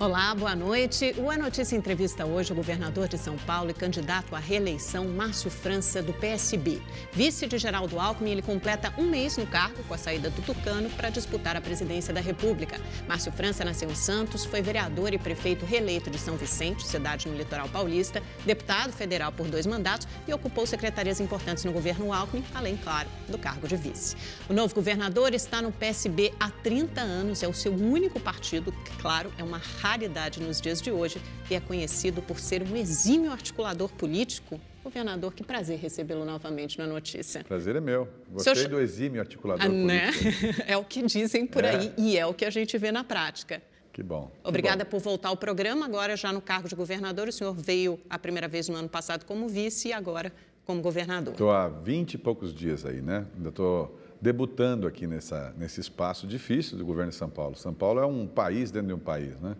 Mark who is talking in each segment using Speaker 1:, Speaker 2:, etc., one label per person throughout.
Speaker 1: Olá, boa noite. O A Notícia entrevista hoje o governador de São Paulo e candidato à reeleição, Márcio França, do PSB. Vice de Geraldo Alckmin, ele completa um mês no cargo com a saída do Tucano para disputar a presidência da República. Márcio França nasceu em Santos, foi vereador e prefeito reeleito de São Vicente, cidade no litoral paulista, deputado federal por 2 mandatos e ocupou secretarias importantes no governo Alckmin, além, claro, do cargo de vice. O novo governador está no PSB há 30 anos, é o seu único partido, que, claro, é uma raridade nos dias de hoje e é conhecido por ser um exímio articulador político. Governador, que prazer recebê-lo novamente na notícia.
Speaker 2: Prazer é meu. Gostei do exímio articulador político.
Speaker 1: É o que dizem por aí e é o que a gente vê na prática.
Speaker 2: Que bom.
Speaker 1: Obrigada por voltar ao programa. Agora, já no cargo de governador, o senhor veio a primeira vez no ano passado como vice e agora como governador.
Speaker 2: Estou há 20 e poucos dias aí, né? Ainda estou debutando aqui nesse espaço difícil do governo de São Paulo. São Paulo é um país dentro de um país, né?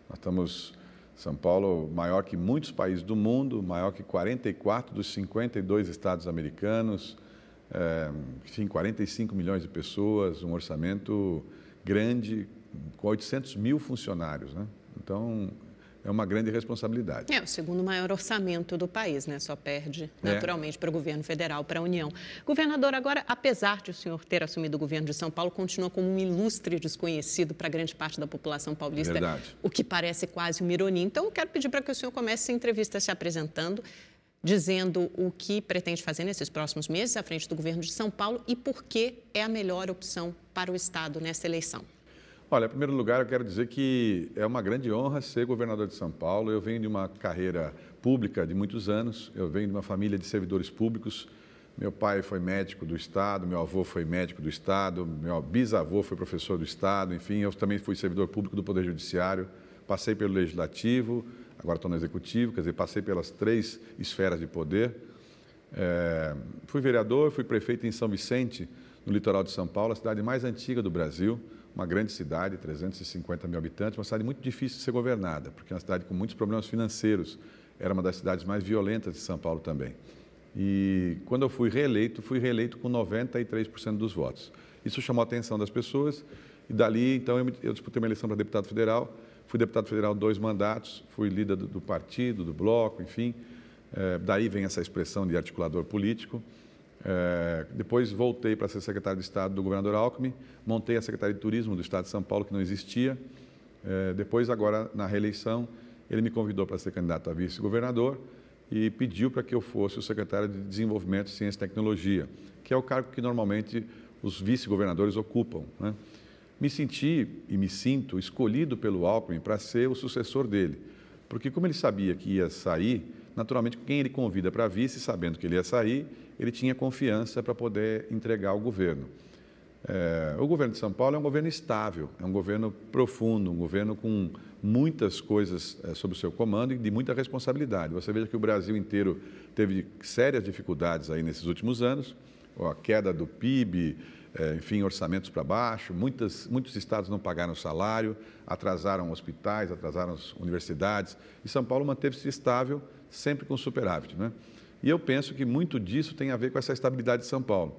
Speaker 2: Nós estamos, São Paulo, maior que muitos países do mundo, maior que 44 dos 52 estados americanos, enfim, 45 milhões de pessoas, um orçamento grande, com 800 mil funcionários, né? Então, é uma grande responsabilidade.
Speaker 1: É o segundo maior orçamento do país, né? Só perde, naturalmente, para o governo federal, para a União. Governador, agora, apesar de o senhor ter assumido o governo de São Paulo, continua como um ilustre desconhecido para grande parte da população paulista.
Speaker 2: Verdade.
Speaker 1: O que parece quase uma ironia. Então, eu quero pedir para que o senhor comece essa entrevista se apresentando, dizendo o que pretende fazer nesses próximos meses à frente do governo de São Paulo e por que é a melhor opção para o Estado nessa eleição.
Speaker 2: Olha, em primeiro lugar, eu quero dizer que é uma grande honra ser governador de São Paulo. Eu venho de uma carreira pública de muitos anos, eu venho de uma família de servidores públicos. Meu pai foi médico do Estado, meu avô foi médico do Estado, meu bisavô foi professor do Estado, enfim, eu também fui servidor público do Poder Judiciário, passei pelo Legislativo, agora estou no Executivo, quer dizer, passei pelas 3 esferas de poder. Fui vereador, fui prefeito em São Vicente, no litoral de São Paulo, a cidade mais antiga do Brasil, uma grande cidade, 350 mil habitantes, uma cidade muito difícil de ser governada, porque é uma cidade com muitos problemas financeiros. Era uma das cidades mais violentas de São Paulo também. E quando eu fui reeleito com 93% dos votos. Isso chamou a atenção das pessoas e dali, então, eu disputei uma eleição para deputado federal. Fui deputado federal 2 mandatos, fui líder do partido, do bloco, enfim. Daí vem essa expressão de articulador político. Depois voltei para ser secretário de Estado do governador Alckmin, montei a Secretaria de Turismo do Estado de São Paulo, que não existia. Depois, agora, na reeleição, ele me convidou para ser candidato a vice-governador e pediu para que eu fosse o secretário de Desenvolvimento, Ciência e Tecnologia, que é o cargo que normalmente os vice-governadores ocupam, né? Me senti e me sinto escolhido pelo Alckmin para ser o sucessor dele, porque como ele sabia que ia sair, naturalmente, quem ele convida para vice, sabendo que ele ia sair, ele tinha confiança para poder entregar o governo. O governo de São Paulo é um governo estável, é um governo profundo, um governo com muitas coisas sob o seu comando e de muita responsabilidade. Você veja que o Brasil inteiro teve sérias dificuldades aí nesses últimos anos, a queda do PIB, enfim, orçamentos para baixo, muitos estados não pagaram salário, atrasaram hospitais, atrasaram as universidades, e São Paulo manteve-se estável, sempre com superávit, né? E eu penso que muito disso tem a ver com essa estabilidade de São Paulo.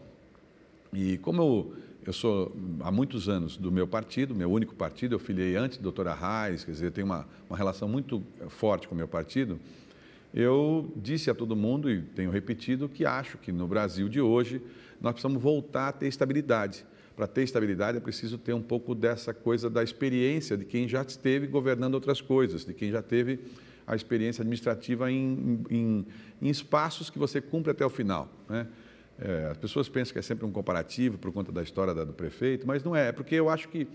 Speaker 2: E como eu sou há muitos anos do meu partido, meu único partido, eu filiei antes da doutora Reis, quer dizer, tenho uma relação muito forte com o meu partido, eu disse a todo mundo, e tenho repetido, que acho que no Brasil de hoje nós precisamos voltar a ter estabilidade. Para ter estabilidade é preciso ter um pouco dessa coisa da experiência de quem já esteve governando outras coisas, de quem já teve a experiência administrativa em espaços que você cumpre até o final, né? As pessoas pensam que é sempre um comparativo por conta da história do prefeito, mas não é, porque eu acho que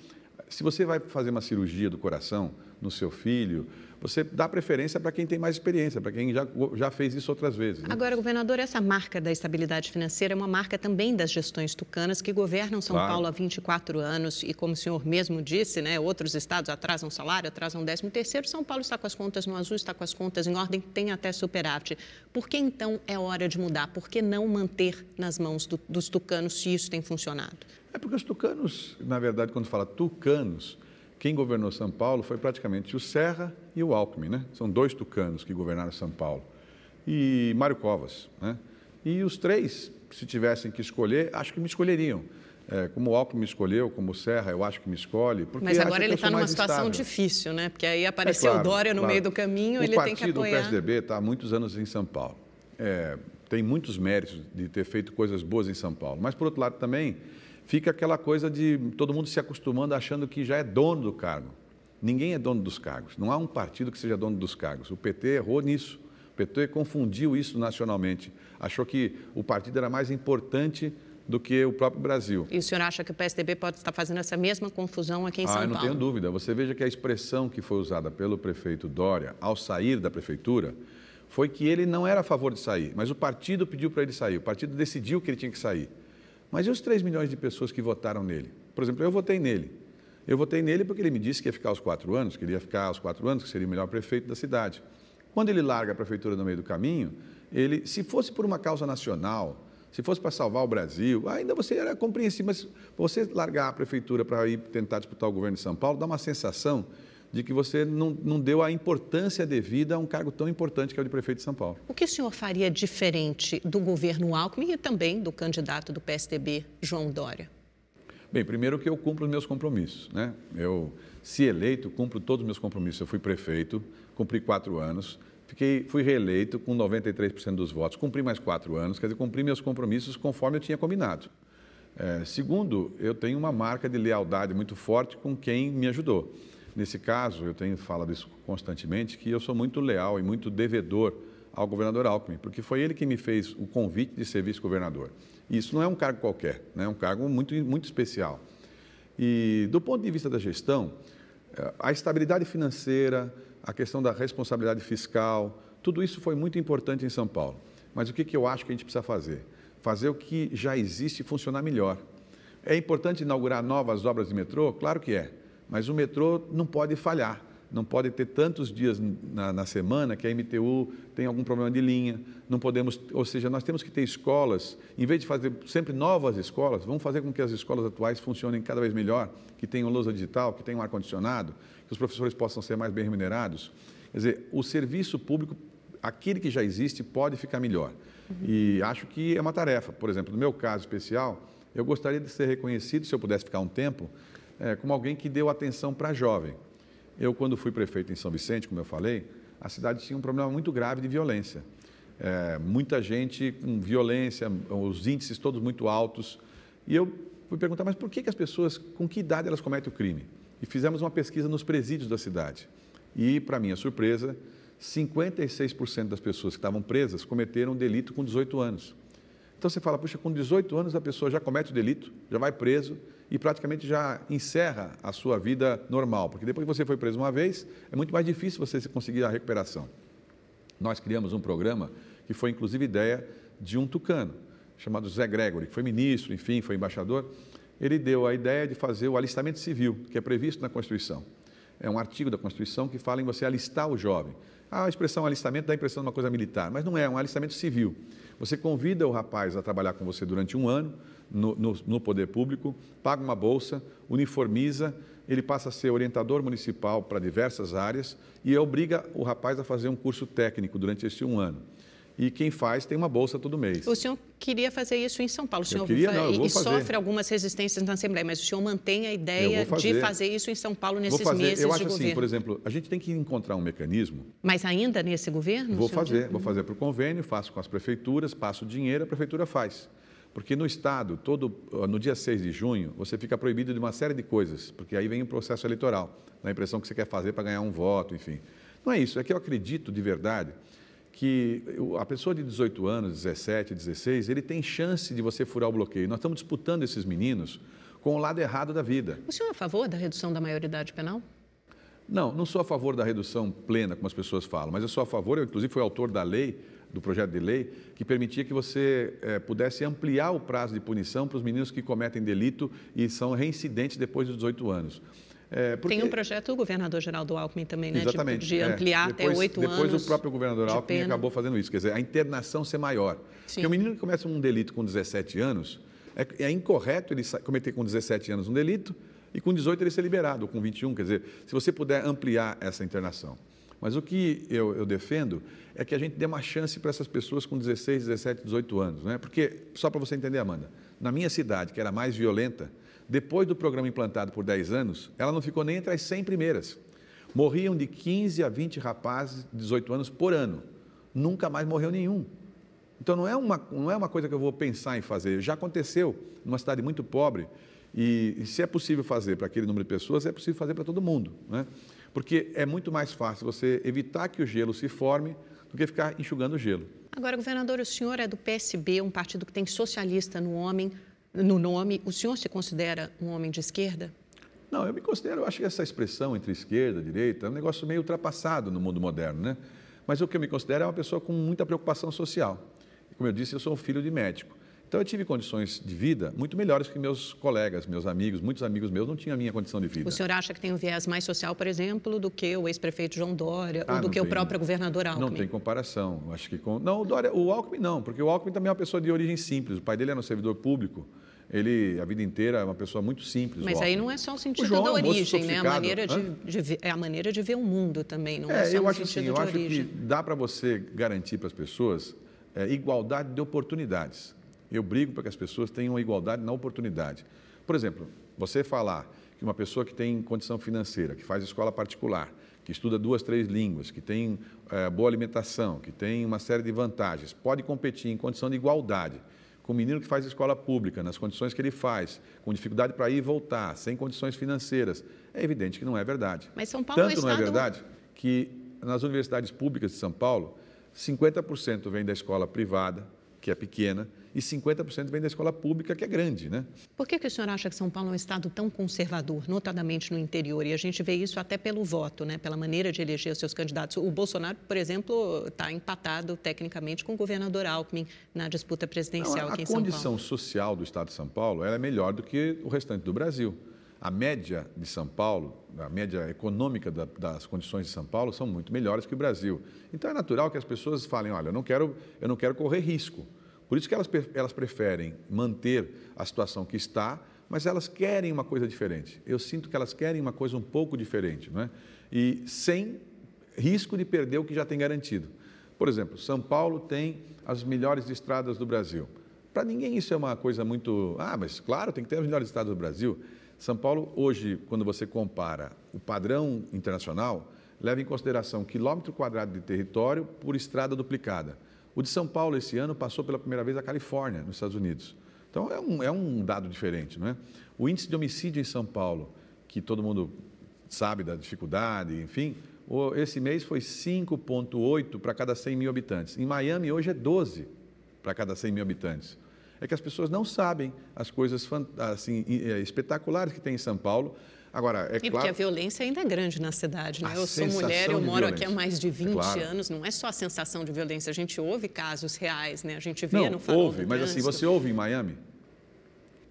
Speaker 2: se você vai fazer uma cirurgia do coração no seu filho, você dá preferência para quem tem mais experiência, para quem já fez isso outras vezes, né? Agora,
Speaker 1: governador, essa marca da estabilidade financeira é uma marca também das gestões tucanas que governam São Paulo há 24 anos e, como o senhor mesmo disse, né, outros estados atrasam salário, atrasam 13º, São Paulo está com as contas no azul, está com as contas em ordem, tem até superávit. Por que, então, é hora de mudar? Por que não manter nas mãos dos tucanos se isso tem funcionado?
Speaker 2: É porque os tucanos, na verdade, quando fala tucanos, quem governou São Paulo foi praticamente o Serra e o Alckmin, né? São 2 tucanos que governaram São Paulo. E Mário Covas, né? E os 3, se tivessem que escolher, acho que me escolheriam. como o Alckmin me escolheu, como o Serra, eu acho que me escolhe.
Speaker 1: Mas agora ele está numa situação difícil, né? Porque aí apareceu o Dória no meio do caminho, ele tem que apoiar.
Speaker 2: O PSDB está há muitos anos em São Paulo. Tem muitos méritos de ter feito coisas boas em São Paulo. Mas, por outro lado, também fica aquela coisa de todo mundo se acostumando, achando que já é dono do cargo. Ninguém é dono dos cargos. Não há um partido que seja dono dos cargos. O PT errou nisso. O PT confundiu isso nacionalmente. Achou que o partido era mais importante do que o próprio Brasil.
Speaker 1: E o senhor acha que o PSDB pode estar fazendo essa mesma confusão aqui em São Paulo?
Speaker 2: Eu não tenho dúvida. Você veja que a expressão que foi usada pelo prefeito Dória ao sair da prefeitura foi que ele não era a favor de sair, mas o partido pediu para ele sair. O partido decidiu que ele tinha que sair. Mas e os 3 milhões de pessoas que votaram nele? Por exemplo, eu votei nele. Eu votei nele porque ele me disse que ia ficar aos 4 anos, que ele ia ficar aos 4 anos, que seria o melhor prefeito da cidade. Quando ele larga a prefeitura no meio do caminho, se fosse por uma causa nacional, se fosse para salvar o Brasil, ainda você era compreensível, mas você largar a prefeitura para ir tentar disputar o governo de São Paulo, dá uma sensação de que você não deu a importância devida a um cargo tão importante que é o de prefeito de São Paulo.
Speaker 1: O que o senhor faria diferente do governo Alckmin e também do candidato do PSDB, João Dória?
Speaker 2: Bem, primeiro que eu cumpro os meus compromissos, né? Eu, se eleito, cumpro todos os meus compromissos. Eu fui prefeito, cumpri 4 anos, fui reeleito com 93% dos votos, cumpri mais 4 anos, quer dizer, cumpri meus compromissos conforme eu tinha combinado. Segundo, eu tenho uma marca de lealdade muito forte com quem me ajudou. Nesse caso, eu tenho falado isso constantemente, que eu sou muito leal e muito devedor ao governador Alckmin, porque foi ele que me fez o convite de ser vice-governador. E isso não é um cargo qualquer, né? É um cargo muito, muito especial. E, do ponto de vista da gestão, a estabilidade financeira, a questão da responsabilidade fiscal, tudo isso foi muito importante em São Paulo. Mas o que eu acho que a gente precisa fazer? Fazer o que já existe funcionar melhor. É importante inaugurar novas obras de metrô? Claro que é. Mas o metrô não pode falhar, não pode ter tantos dias na semana que a MTU tem algum problema de linha, não podemos, ou seja, nós temos que ter escolas, em vez de fazer sempre novas escolas, vamos fazer com que as escolas atuais funcionem cada vez melhor, que tenham lousa digital, que tenham ar-condicionado, que os professores possam ser mais bem remunerados. Quer dizer, o serviço público, aquele que já existe, pode ficar melhor. E acho que é uma tarefa. Por exemplo, no meu caso especial, eu gostaria de ser reconhecido, se eu pudesse ficar um tempo, como alguém que deu atenção para jovem. Eu, quando fui prefeito em São Vicente, como eu falei, a cidade tinha um problema muito grave de violência. Muita gente com violência, os índices todos muito altos. E eu fui perguntar, mas por que as pessoas, com que idade elas cometem o crime? E fizemos uma pesquisa nos presídios da cidade. E, para minha surpresa, 56% das pessoas que estavam presas cometeram delito com 18 anos. Então você fala, puxa, com 18 anos a pessoa já comete o delito, já vai preso e praticamente já encerra a sua vida normal, porque depois que você foi preso uma vez, é muito mais difícil você conseguir a recuperação. Nós criamos um programa que foi inclusive ideia de um tucano, chamado Zé Gregory, que foi ministro, enfim, foi embaixador. Ele deu a ideia de fazer o alistamento civil, que é previsto na Constituição. É um artigo da Constituição que fala em você alistar o jovem. A expressão alistamento dá a impressão de uma coisa militar, mas não é um alistamento civil. Você convida o rapaz a trabalhar com você durante 1 ano no poder público, paga uma bolsa, uniformiza, ele passa a ser orientador municipal para diversas áreas e obriga o rapaz a fazer um curso técnico durante esse 1 ano. E quem faz tem uma bolsa todo mês.
Speaker 1: O senhor queria fazer isso em São Paulo. O senhor sofre algumas resistências na Assembleia, mas o senhor mantém a ideia de fazer isso em São Paulo nesses meses de governo?
Speaker 2: Eu acho assim, por exemplo, a gente tem que encontrar um mecanismo...
Speaker 1: Mas ainda nesse governo?
Speaker 2: Vou fazer por convênio, faço com as prefeituras, passo o dinheiro, a prefeitura faz. Porque no Estado, no dia 6 de junho, você fica proibido de uma série de coisas, porque aí vem o processo eleitoral, dá a impressão que você quer fazer para ganhar um voto, enfim. Não é isso, é que eu acredito de verdade que a pessoa de 18 anos, 17, 16, ele tem chance de você furar o bloqueio. Nós estamos disputando esses meninos com o lado errado da vida.
Speaker 1: O senhor é a favor da redução da maioridade penal?
Speaker 2: Não sou a favor da redução plena, como as pessoas falam, mas eu sou a favor, eu inclusive fui autor da lei, do projeto de lei, que permitia que você pudesse ampliar o prazo de punição para os meninos que cometem delito e são reincidentes depois dos 18 anos.
Speaker 1: Tem um projeto do governador Geraldo Alckmin também, né?
Speaker 2: Exatamente.
Speaker 1: De ampliar até 8 anos.
Speaker 2: Depois o próprio governador Alckmin acabou fazendo isso, quer dizer, a internação ser maior. Sim. Porque o menino que começa um delito com 17 anos, é incorreto ele cometer com 17 anos um delito e com 18 ele ser liberado, ou com 21, quer dizer, se você puder ampliar essa internação. Mas o que eu defendo é que a gente dê uma chance para essas pessoas com 16, 17, 18 anos. Né? Porque, só para você entender, Amanda, na minha cidade, que era mais violenta, depois do programa implantado por 10 anos, ela não ficou nem entre as 100 primeiras. Morriam de 15 a 20 rapazes de 18 anos por ano. Nunca mais morreu nenhum. Então, não é uma coisa que eu vou pensar em fazer. Já aconteceu numa cidade muito pobre e se é possível fazer para aquele número de pessoas, é possível fazer para todo mundo. Né? Porque é muito mais fácil você evitar que o gelo se forme do que ficar enxugando o gelo.
Speaker 1: Agora, governador, o senhor é do PSB, um partido que tem socialista no nome. O senhor se considera um homem de esquerda?
Speaker 2: Não, eu me considero, eu acho que essa expressão entre esquerda e direita é um negócio meio ultrapassado no mundo moderno, né? Mas o que eu me considero é uma pessoa com muita preocupação social. Como eu disse, eu sou um filho de médico. Então, eu tive condições de vida muito melhores que meus colegas, meus amigos. Muitos amigos meus não tinham a minha condição de vida.
Speaker 1: O senhor acha que tem um viés mais social, por exemplo, do que o ex-prefeito João Dória ou do que o próprio governador Alckmin?
Speaker 2: Não tem comparação. Acho que não, o Alckmin não, porque o Alckmin também é uma pessoa de origem simples. O pai dele era um servidor público. Ele, a vida inteira, é uma pessoa muito simples.
Speaker 1: Mas aí não é só o sentido da origem, né? A maneira de ver o mundo também, não é só o sentido de origem. Eu acho que
Speaker 2: dá para você garantir para as pessoas igualdade de oportunidades. Eu brigo para que as pessoas tenham igualdade na oportunidade. Por exemplo, você falar que uma pessoa que tem condição financeira, que faz escola particular, que estuda 2, 3 línguas, que tem boa alimentação, que tem uma série de vantagens, pode competir em condição de igualdade com o menino que faz escola pública, nas condições que ele faz, com dificuldade para ir e voltar, sem condições financeiras, é evidente que não é verdade.
Speaker 1: Mas São Paulo
Speaker 2: Tanto não é verdade que nas universidades públicas de São Paulo, 50% vem da escola privada, que é pequena, e 50% vem da escola pública, que é grande, né?
Speaker 1: Por que o senhor acha que São Paulo é um estado tão conservador, notadamente no interior? E a gente vê isso até pelo voto, né? Pela maneira de eleger os seus candidatos. O Bolsonaro, por exemplo, está empatado tecnicamente com o governador Alckmin na disputa presidencial aqui em São Paulo.
Speaker 2: A condição social do estado de São Paulo é melhor do que o restante do Brasil. A média de São Paulo, a média econômica das condições de São Paulo são muito melhores que o Brasil. Então, é natural que as pessoas falem, olha, eu não quero correr risco. Por isso que elas preferem manter a situação que está, mas elas querem uma coisa diferente. Eu sinto que elas querem uma coisa um pouco diferente, não é? E sem risco de perder o que já tem garantido. Por exemplo, São Paulo tem as melhores estradas do Brasil. Para ninguém isso é uma coisa muito... mas claro, tem que ter as melhores estradas do Brasil. São Paulo, hoje, quando você compara o padrão internacional, leva em consideração quilômetro quadrado de território por estrada duplicada. O de São Paulo, esse ano, passou pela primeira vez a Califórnia, nos Estados Unidos. Então, é um dado diferente, não é? O índice de homicídio em São Paulo, que todo mundo sabe da dificuldade, enfim, esse mês foi 5,8 para cada 100 mil habitantes. Em Miami, hoje é 12 para cada 100 mil habitantes. É que as pessoas não sabem as coisas assim, espetaculares que tem em São Paulo. Agora, é claro...
Speaker 1: porque a violência ainda é grande na cidade, né? Eu sou mulher, eu moro aqui há mais de 20 anos, não é só a sensação de violência, a gente ouve casos reais, né? A gente vê no farol do trânsito.
Speaker 2: Mas assim, você ouve em Miami?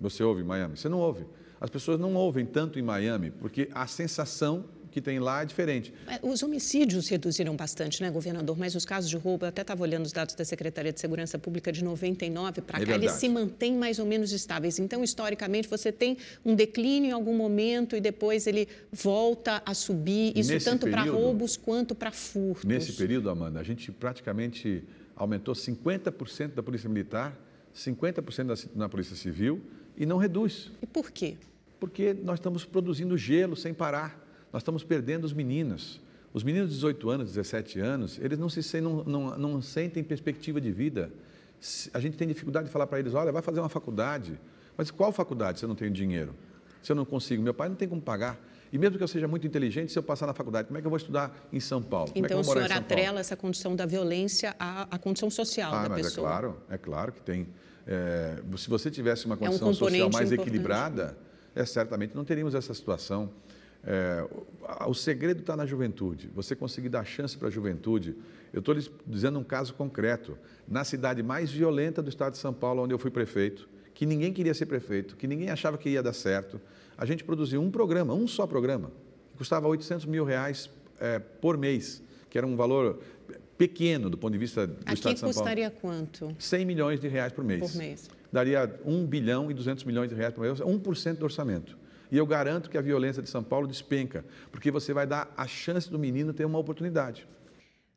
Speaker 2: Você ouve em Miami? Você não ouve. As pessoas não ouvem tanto em Miami, porque a sensação que tem lá é diferente.
Speaker 1: Os homicídios reduziram bastante, né, governador? Mas os casos de roubo, eu até estava olhando os dados da Secretaria de Segurança Pública de 99 para cá, eles se mantêm mais ou menos estáveis. Então, historicamente, você tem um declínio em algum momento e depois ele volta a subir, isso tanto para roubos quanto para furtos.
Speaker 2: Nesse período, Amanda, a gente praticamente aumentou 50% da Polícia Militar, 50% na Polícia Civil e não reduz.
Speaker 1: E por quê?
Speaker 2: Porque nós estamos produzindo gelo sem parar. Nós estamos perdendo os meninos. Os meninos de 18 anos, 17 anos, eles não sentem perspectiva de vida. A gente tem dificuldade de falar para eles, olha, vai fazer uma faculdade. Mas qual faculdade se eu não tenho dinheiro? Se eu não consigo? Meu pai não tem como pagar. E mesmo que eu seja muito inteligente, se eu passar na faculdade, como é que eu vou estudar em São Paulo?
Speaker 1: Então, o senhor atrela essa condição da violência à condição social da pessoa?
Speaker 2: É claro que tem. Se você tivesse uma condição social mais equilibrada, certamente não teríamos essa situação. O segredo está na juventude, você conseguir dar chance para a juventude. Eu estou lhes dizendo um caso concreto. Na cidade mais violenta do estado de São Paulo, onde eu fui prefeito, que ninguém queria ser prefeito, que ninguém achava que ia dar certo, a gente produziu um só programa, que custava R$800 mil por mês, que era um valor pequeno do ponto de vista do estado de São Paulo.
Speaker 1: Aqui custaria quanto?
Speaker 2: R$100 milhões por mês.
Speaker 1: Por mês.
Speaker 2: Daria 1 bilhão e 200 milhões de reais por mês, 1% do orçamento. E eu garanto que a violência de São Paulo despenca, porque você vai dar a chance do menino ter uma oportunidade.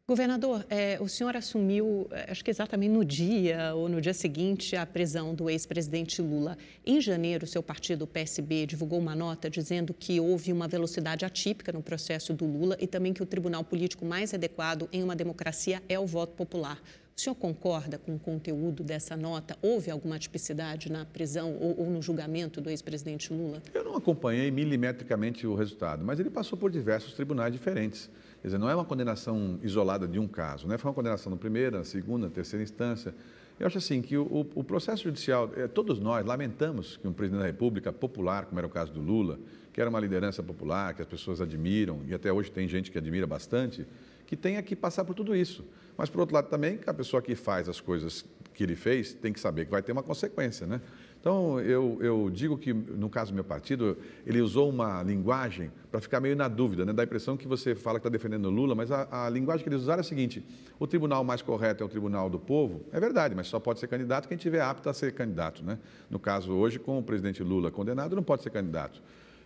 Speaker 1: Governador, o senhor assumiu, acho que exatamente no dia ou no dia seguinte, a prisão do ex-presidente Lula. Em janeiro, seu partido, o PSB, divulgou uma nota dizendo que houve uma velocidade atípica no processo do Lula e também que o tribunal político mais adequado em uma democracia é o voto popular. O senhor concorda com o conteúdo dessa nota? Houve alguma tipicidade na prisão ou no julgamento do ex-presidente Lula?
Speaker 2: Eu não acompanhei milimetricamente o resultado, mas ele passou por diversos tribunais diferentes. Quer dizer, não é uma condenação isolada de um caso, né? Foi uma condenação na primeira, na segunda, na terceira instância. Eu acho assim que o processo judicial, todos nós lamentamos que um presidente da República popular, como era o caso do Lula, que era uma liderança popular, que as pessoas admiram, e até hoje tem gente que admira bastante, que tenha que passar por tudo isso. Mas, por outro lado, também, que a pessoa que faz as coisas que ele fez tem que saber que vai ter uma consequência, né? Então, eu digo que, no caso do meu partido, ele usou uma linguagem para ficar meio na dúvida, né? Dá a impressão que você fala que está defendendo o Lula, mas a linguagem que eles usaram é a seguinte: o tribunal mais correto é o tribunal do povo. É verdade, mas só pode ser candidato quem estiver apto a ser candidato, né? No caso, hoje, com o presidente Lula condenado, não pode ser candidato.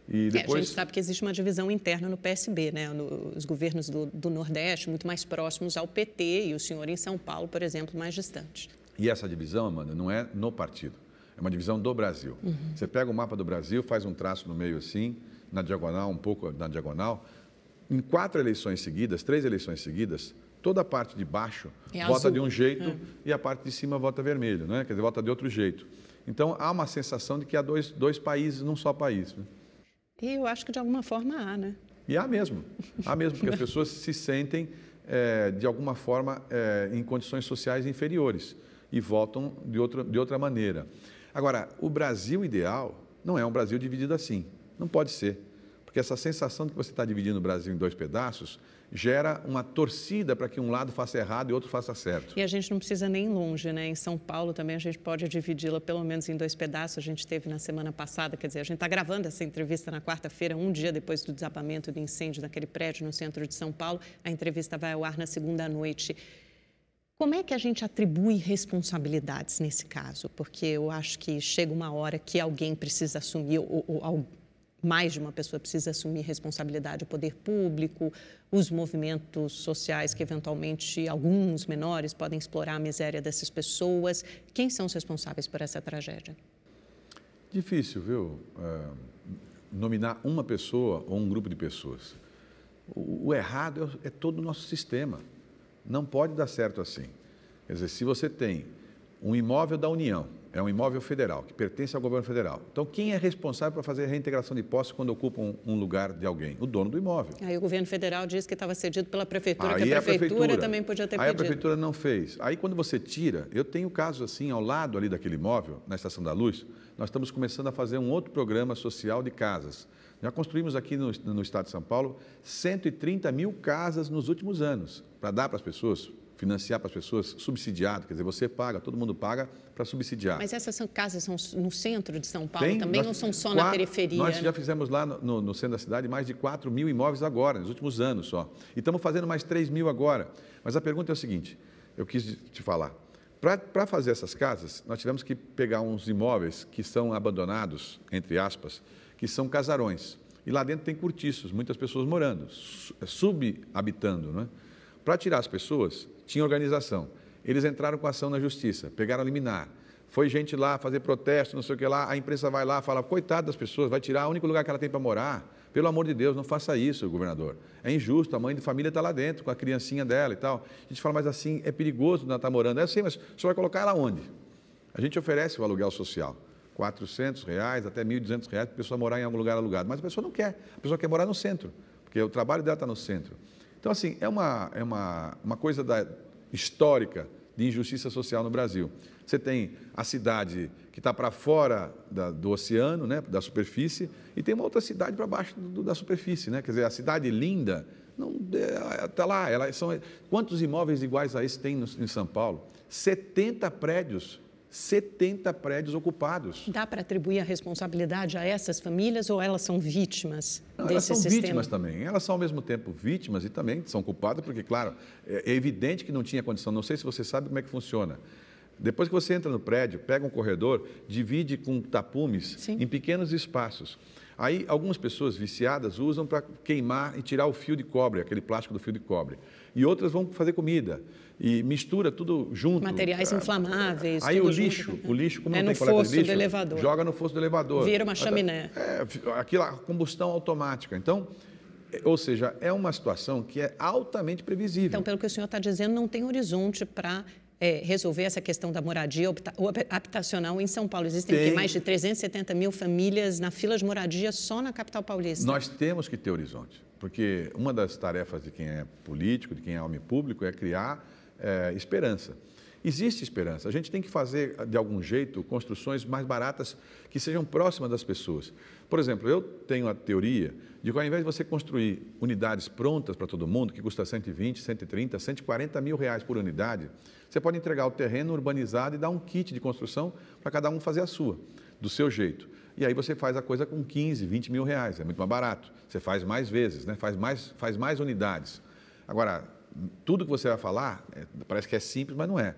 Speaker 2: E depois...
Speaker 1: A gente sabe que existe uma divisão interna no PSB, né? Os governos do Nordeste, muito mais próximos ao PT, e o senhor em São Paulo, por exemplo, mais distante.
Speaker 2: E essa divisão, Amanda, não é no partido. É uma divisão do Brasil. Você pega o mapa do Brasil, faz um traço no meio assim, na diagonal, um pouco na diagonal. Em 4 eleições seguidas, 3 eleições seguidas, toda a parte de baixo vota de um jeito e a parte de cima vota vermelho, né? Quer dizer, vota de outro jeito. Então, há uma sensação de que há dois países num só país, né?
Speaker 1: E eu acho que de alguma forma há, né?
Speaker 2: E há mesmo, porque as pessoas se sentem, de alguma forma, em condições sociais inferiores e votam de outra maneira. Agora, o Brasil ideal não é um Brasil dividido assim, não pode ser, porque essa sensação de que você está dividindo o Brasil em 2 pedaços gera uma torcida para que um lado faça errado e outro faça certo.
Speaker 1: E a gente não precisa nem ir longe, né? Em São Paulo também a gente pode dividi-la pelo menos em 2 pedaços. A gente teve na semana passada, quer dizer, a gente está gravando essa entrevista na quarta-feira, um dia depois do desabamento do incêndio naquele prédio no centro de São Paulo. A entrevista vai ao ar na segunda noite. Como é que a gente atribui responsabilidades nesse caso? Porque eu acho que chega uma hora que alguém precisa assumir, ou mais de uma pessoa precisa assumir responsabilidade, o poder público, os movimentos sociais que, eventualmente, alguns menores podem explorar a miséria dessas pessoas. Quem são os responsáveis por essa tragédia?
Speaker 2: Difícil, viu? Nominar uma pessoa ou um grupo de pessoas. O errado é todo o nosso sistema. Não pode dar certo assim. Quer dizer, se você tem um imóvel da União, é um imóvel federal, que pertence ao governo federal. Então, quem é responsável para fazer a reintegração de posse quando ocupa um lugar de alguém? O dono do imóvel.
Speaker 1: Aí o governo federal disse que estava cedido pela prefeitura, que a prefeitura também podia ter pedido.
Speaker 2: Aí a prefeitura não fez. Aí, quando você tira, eu tenho casos assim, ao lado ali daquele imóvel, na Estação da Luz, nós estamos começando a fazer um outro programa social de casas. Já construímos aqui no estado de São Paulo 130 mil casas nos últimos anos, para dar para as pessoas, financiar para as pessoas, subsidiado, quer dizer, você paga, todo mundo paga para subsidiar.
Speaker 1: Mas essas casas são no centro de São Paulo também, ou são só na periferia?
Speaker 2: Nós já fizemos lá no centro da cidade mais de 4 mil imóveis agora, nos últimos anos só. E estamos fazendo mais 3 mil agora. Mas a pergunta é o seguinte, eu quis te falar. Para fazer essas casas, nós tivemos que pegar uns imóveis que são abandonados, entre aspas, que são casarões. E lá dentro tem cortiços, muitas pessoas morando, subhabitando, não é? Para tirar as pessoas, tinha organização. Eles entraram com ação na justiça, pegaram a liminar. Foi gente lá fazer protesto, não sei o que lá, a imprensa vai lá, fala, coitado das pessoas, vai tirar o único lugar que ela tem para morar. Pelo amor de Deus, não faça isso, governador. É injusto, a mãe de família está lá dentro, com a criancinha dela e tal. A gente fala, mas assim, é perigoso não estar morando. Eu sei, mas o senhor vai colocar ela onde? A gente oferece o aluguel social. R$400 até R$1.200 para a pessoa morar em algum lugar alugado. Mas a pessoa não quer, a pessoa quer morar no centro, porque o trabalho dela está no centro. Então, assim, é uma coisa histórica de injustiça social no Brasil. Você tem a cidade que está para fora do oceano, né, da superfície, e tem uma outra cidade para baixo da superfície. Né? Quer dizer, a cidade linda, está lá. Quantos imóveis iguais a esse tem em São Paulo? 70 prédios ocupados.
Speaker 1: Dá para atribuir a responsabilidade a essas famílias ou elas são vítimas
Speaker 2: desse
Speaker 1: elas são
Speaker 2: sistema? Vítimas também. Elas são, ao mesmo tempo, vítimas e também são culpadas, porque, claro, é evidente que não tinha condição. Não sei se você sabe como é que funciona. Depois que você entra no prédio, pega um corredor, divide com tapumes em pequenos espaços. Aí, algumas pessoas viciadas usam para queimar e tirar o fio de cobre, aquele plástico do fio de cobre. E outras vão fazer comida e mistura tudo junto.
Speaker 1: Materiais inflamáveis.
Speaker 2: Aí
Speaker 1: tudo
Speaker 2: o
Speaker 1: junto.
Speaker 2: lixo, como
Speaker 1: é
Speaker 2: não
Speaker 1: no
Speaker 2: tem coleta
Speaker 1: fosso
Speaker 2: de lixo,
Speaker 1: do elevador.
Speaker 2: joga no fosso do elevador.
Speaker 1: Vira uma chaminé.
Speaker 2: Aquilo, a combustão automática. Então, ou seja, é uma situação que é altamente previsível.
Speaker 1: Então, pelo que o senhor está dizendo, não tem horizonte para resolver essa questão da moradia habitacional em São Paulo. Existem mais de 370 mil famílias na fila de moradia só na capital paulista.
Speaker 2: Nós temos que ter horizonte, porque uma das tarefas de quem é político, de quem é homem público, é criar esperança. Existe esperança. A gente tem que fazer, de algum jeito, construções mais baratas que sejam próximas das pessoas. Por exemplo, eu tenho a teoria de que, ao invés de você construir unidades prontas para todo mundo, que custa 120, 130, 140 mil reais por unidade, você pode entregar o terreno urbanizado e dar um kit de construção para cada um fazer a sua, do seu jeito. E aí você faz a coisa com 15, 20 mil reais, é muito mais barato. Você faz mais vezes, né? faz mais unidades. Agora, tudo que você vai falar, parece que é simples, mas não é.